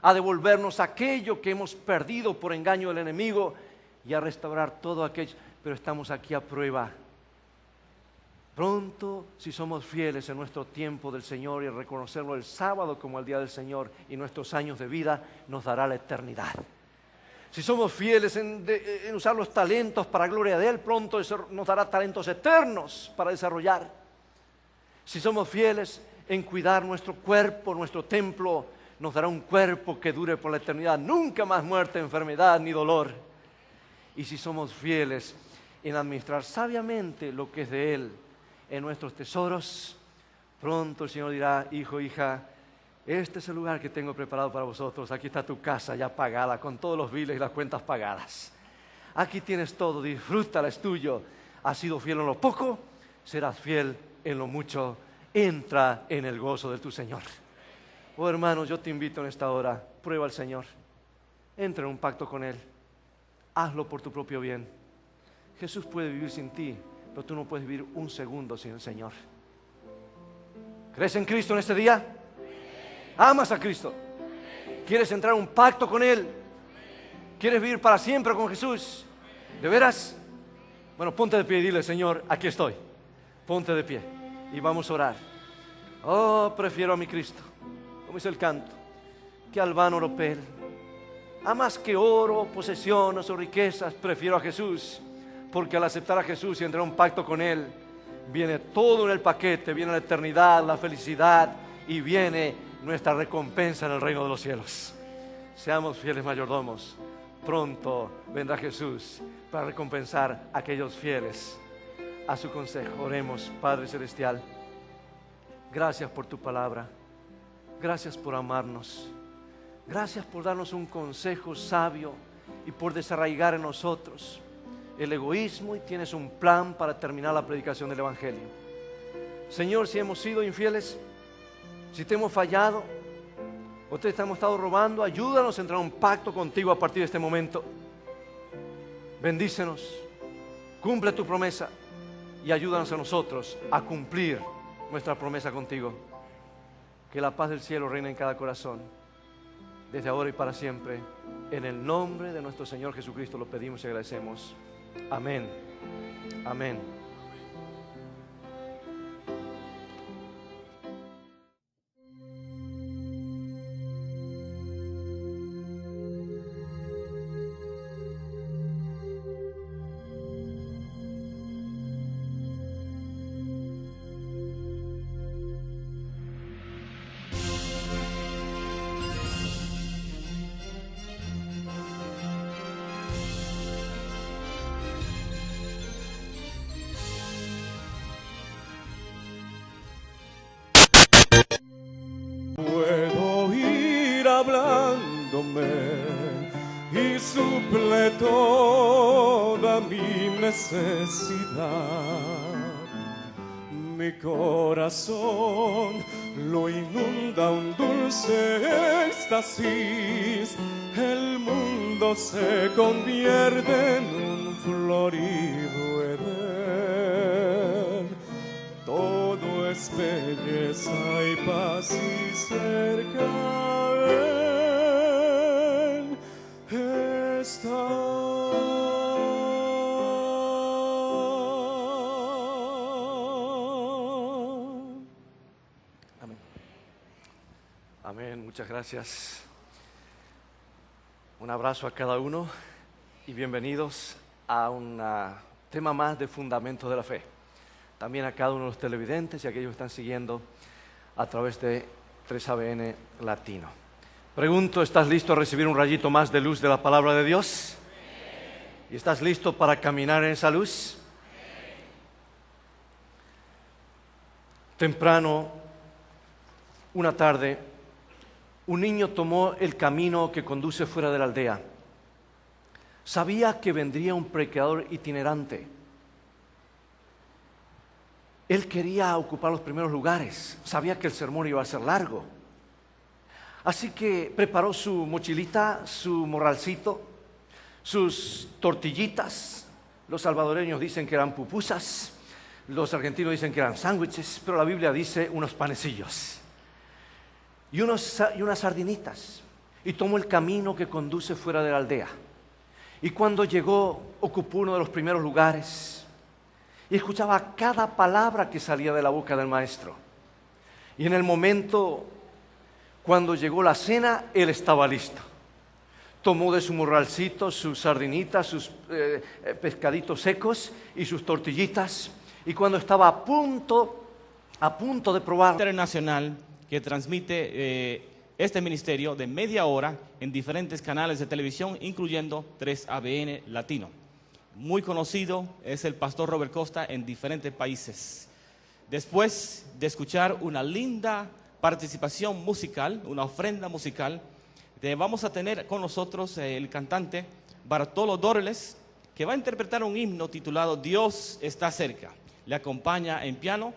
a devolvernos aquello que hemos perdido por engaño del enemigo y a restaurar todo aquello. Pero estamos aquí a prueba. Pronto, si somos fieles en nuestro tiempo del Señor y reconocerlo el sábado como el día del Señor y nuestros años de vida, nos dará la eternidad. Si somos fieles en usar los talentos para gloria de Él, pronto nos dará talentos eternos para desarrollar. Si somos fieles en cuidar nuestro cuerpo, nuestro templo, nos dará un cuerpo que dure por la eternidad, nunca más muerte, enfermedad ni dolor. Y si somos fieles en administrar sabiamente lo que es de Él en nuestros tesoros, pronto el Señor dirá, hijo, hija, este es el lugar que tengo preparado para vosotros. Aquí está tu casa ya pagada, con todos los biles y las cuentas pagadas. Aquí tienes todo, disfrútala, es tuyo. Has sido fiel en lo poco, serás fiel en lo mucho. Entra en el gozo de tu Señor. Oh hermanos, yo te invito en esta hora, prueba al Señor. Entra en un pacto con Él. Hazlo por tu propio bien. Jesús puede vivir sin ti, pero tú no puedes vivir un segundo sin el Señor. ¿Crees en Cristo en este día? ¿Amas a Cristo? ¿Quieres entrar en un pacto con Él? ¿Quieres vivir para siempre con Jesús? ¿De veras? Bueno, ponte de pie y dile, Señor, aquí estoy. Ponte de pie y vamos a orar. Oh, prefiero a mi Cristo, como dice el canto, que al vano oropel. A más que oro, posesiones o riquezas, prefiero a Jesús, porque al aceptar a Jesús y entrar en un pacto con Él, viene todo en el paquete, viene la eternidad, la felicidad y viene nuestra recompensa en el reino de los cielos. Seamos fieles mayordomos. Pronto vendrá Jesús para recompensar a aquellos fieles a su consejo. Oremos. Padre Celestial, gracias por tu palabra. Gracias por amarnos. Gracias por darnos un consejo sabio y por desarraigar en nosotros el egoísmo, y tienes un plan para terminar la predicación del Evangelio. Señor, si hemos sido infieles, si te hemos fallado o te hemos estado robando, ayúdanos a entrar en un pacto contigo a partir de este momento. Bendícenos, cumple tu promesa y ayúdanos a nosotros a cumplir nuestra promesa contigo. Que la paz del cielo reine en cada corazón, desde ahora y para siempre. En el nombre de nuestro Señor Jesucristo lo pedimos y agradecemos. Amén. Amén. Puedo oír hablándome y suple toda mi necesidad. Mi corazón lo inunda un dulce éxtasis. El mundo se convierte en un florido Edén. Todo es belleza y paz y cerca Él está. Amén. Amén, muchas gracias. Un abrazo a cada uno y bienvenidos a un tema más de Fundamentos de la Fe. También a cada uno de los televidentes y a aquellos que están siguiendo a través de 3ABN Latino. Pregunto, ¿estás listo a recibir un rayito más de luz de la palabra de Dios? ¿Y estás listo para caminar en esa luz? Temprano Una tarde, un niño tomó el camino que conduce fuera de la aldea. Sabía que vendría un predicador itinerante. Él quería ocupar los primeros lugares. Sabía que el sermón iba a ser largo. Así que preparó su mochilita, su morralcito, sus tortillitas. Los salvadoreños dicen que eran pupusas, los argentinos dicen que eran sándwiches, pero la Biblia dice unos panecillos y unas sardinitas. Y tomó el camino que conduce fuera de la aldea. Y cuando llegó, ocupó uno de los primeros lugares y escuchaba cada palabra que salía de la boca del maestro. Y en el momento, cuando llegó la cena, él estaba listo. Tomó de su morralcito sus sardinitas, sus pescaditos secos y sus tortillitas. Y cuando estaba a punto de probar, Internacional que transmite este ministerio de media hora en diferentes canales de televisión, incluyendo 3ABN Latino. Muy conocido es el pastor Robert Costa en diferentes países. Después de escuchar una linda participación musical, una ofrenda musical, vamos a tener con nosotros el cantante Bartolo Dorles, que va a interpretar un himno titulado Dios está cerca. Le acompaña en piano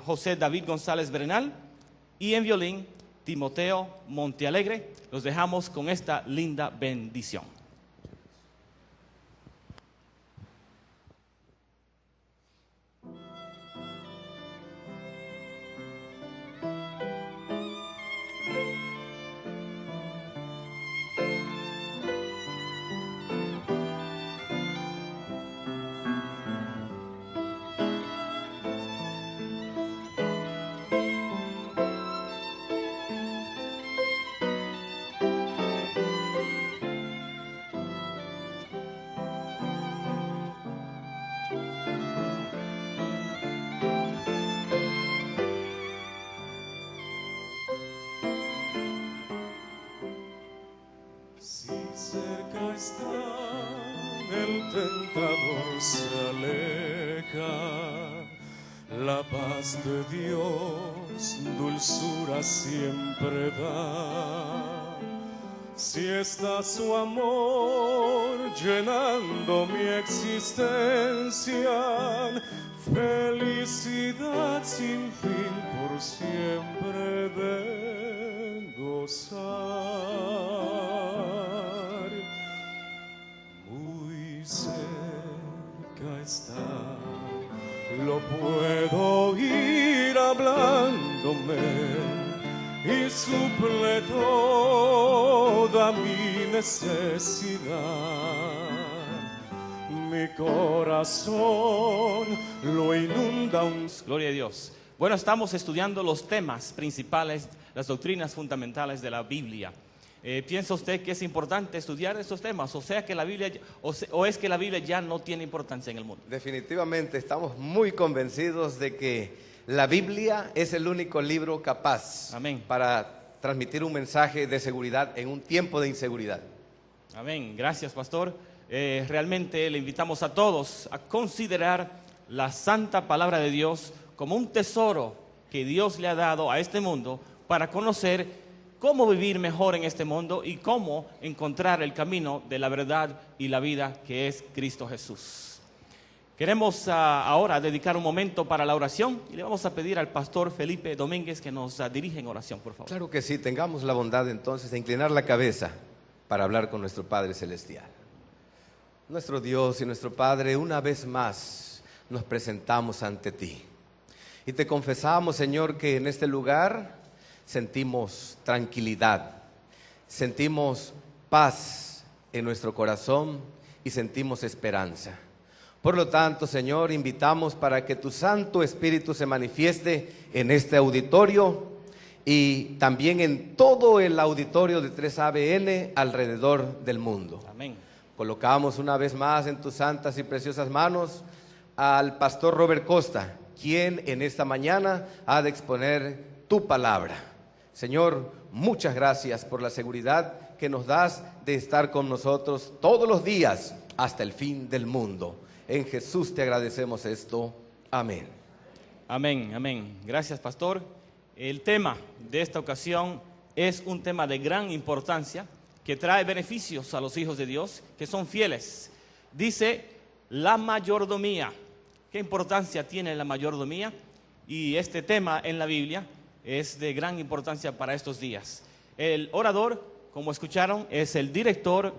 José David González Bernal y en violín Timoteo Montealegre. Los dejamos con esta linda bendición. El tentador se aleja, la paz de Dios dulzura siempre da. Si está su amor llenando mi existencia, felicidad sin fin por siempre de gozar. Cerca está, lo puedo oír hablándome y suple toda mi necesidad. Mi corazón lo inunda un... Gloria a Dios. Bueno, estamos estudiando los temas principales, las doctrinas fundamentales de la Biblia. ¿Piensa usted que es importante estudiar estos temas? O sea que la Biblia, o es que la Biblia ya no tiene importancia en el mundo. Definitivamente estamos muy convencidos de que la Biblia es el único libro capaz Amén. para transmitir un mensaje de seguridad en un tiempo de inseguridad. Amén. Gracias, pastor. Realmente le invitamos a todos a considerar la santa palabra de Dios como un tesoro que Dios le ha dado a este mundo para conocer cómo vivir mejor en este mundo y cómo encontrar el camino de la verdad y la vida que es Cristo Jesús. Queremos ahora dedicar un momento para la oración y le vamos a pedir al pastor Felipe Domínguez que nos dirija en oración, por favor. Claro que sí, tengamos la bondad entonces de inclinar la cabeza para hablar con nuestro Padre Celestial. Nuestro Dios y nuestro Padre, una vez más nos presentamos ante ti y te confesamos, Señor, que en este lugar sentimos tranquilidad, sentimos paz en nuestro corazón y sentimos esperanza. Por lo tanto, Señor, invitamos para que tu Santo Espíritu se manifieste en este auditorio y también en todo el auditorio de 3ABN alrededor del mundo. Amén. Colocamos una vez más en tus santas y preciosas manos al pastor Robert Costa, quien en esta mañana ha de exponer tu palabra. Señor, muchas gracias por la seguridad que nos das de estar con nosotros todos los días hasta el fin del mundo. En Jesús te agradecemos esto. Amén. Amén, amén. Gracias, pastor. El tema de esta ocasión es un tema de gran importancia que trae beneficios a los hijos de Dios que son fieles. Dice la mayordomía. ¿Qué importancia tiene la mayordomía? Y este tema en la Biblia es de gran importancia para estos días. El orador, como escucharon, es el director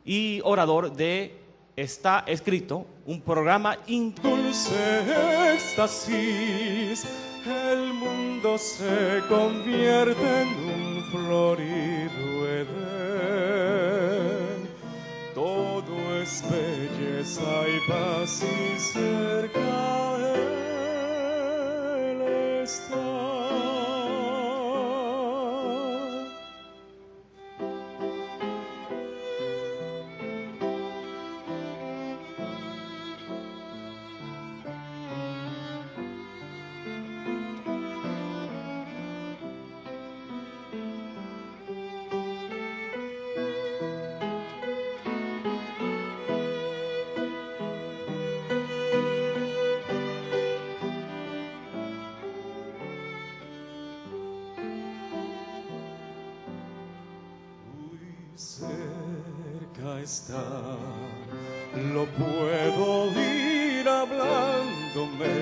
y orador de Está Escrito, un programa Dulce éxtasis, el mundo se convierte en un florido Edén. Todo es belleza y paz y cerca Él está. Cerca está, lo puedo oír hablándome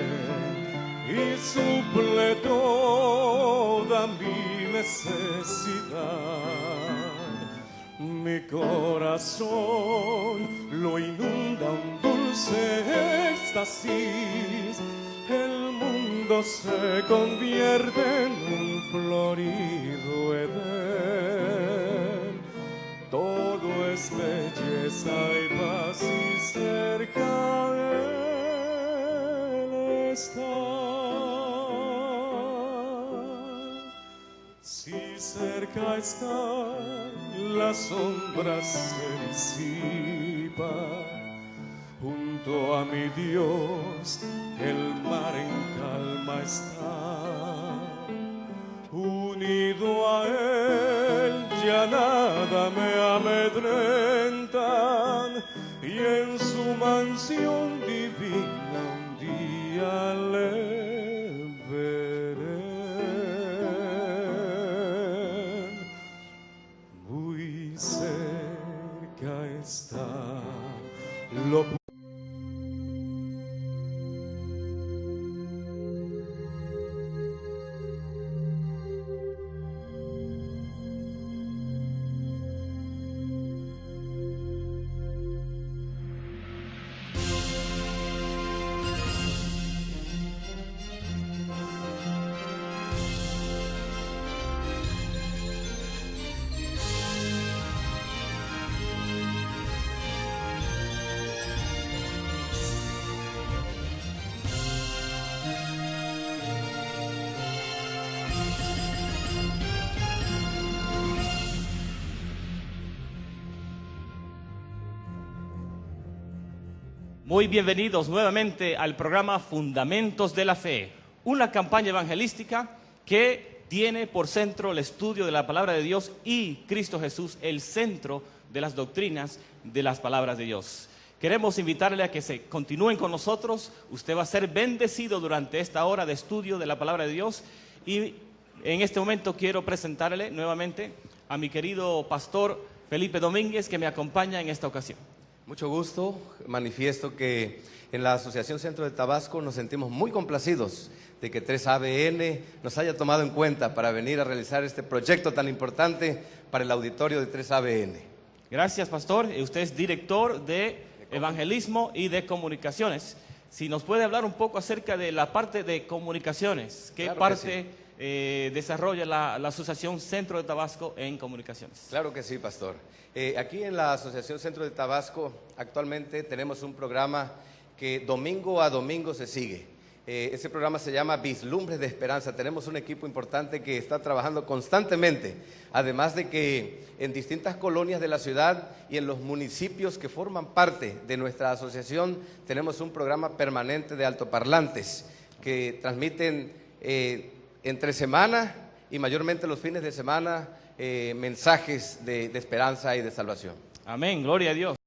y suple toda mi necesidad. Mi corazón lo inunda un dulce éxtasis, el mundo se convierte en un florido Edén. Todo es belleza y paz y cerca Él está. Si cerca está, la sombra se disipa. Junto a mi Dios, el mar en calma está. Unido a Él, ya nada me amedrentan, y en su mansión divina un día le veré. Muy cerca está, lo Muy bienvenidos nuevamente al programa Fundamentos de la Fe, una campaña evangelística que tiene por centro el estudio de la palabra de Dios y Cristo Jesús, el centro de las doctrinas de las palabras de Dios. Queremos invitarle a que se continúen con nosotros. Usted va a ser bendecido durante esta hora de estudio de la palabra de Dios. Y en este momento quiero presentarle nuevamente a mi querido pastor Felipe Domínguez, que me acompaña en esta ocasión. Mucho gusto. Manifiesto que en la Asociación Centro de Tabasco nos sentimos muy complacidos de que 3ABN nos haya tomado en cuenta para venir a realizar este proyecto tan importante para el auditorio de 3ABN. Gracias, pastor. Usted es director de evangelismo y de comunicaciones. Si nos puede hablar un poco acerca de la parte de comunicaciones, ¿qué Claro parte desarrolla la Asociación Centro de Tabasco en comunicaciones? Claro que sí, pastor. Aquí en la Asociación Centro de Tabasco actualmente tenemos un programa que domingo a domingo se sigue. Ese programa se llama Vislumbres de Esperanza. Tenemos un equipo importante que está trabajando constantemente, además de que en distintas colonias de la ciudad y en los municipios que forman parte de nuestra asociación tenemos un programa permanente de altoparlantes que transmiten entre semana y mayormente los fines de semana mensajes de esperanza y de salvación. Amén, gloria a Dios.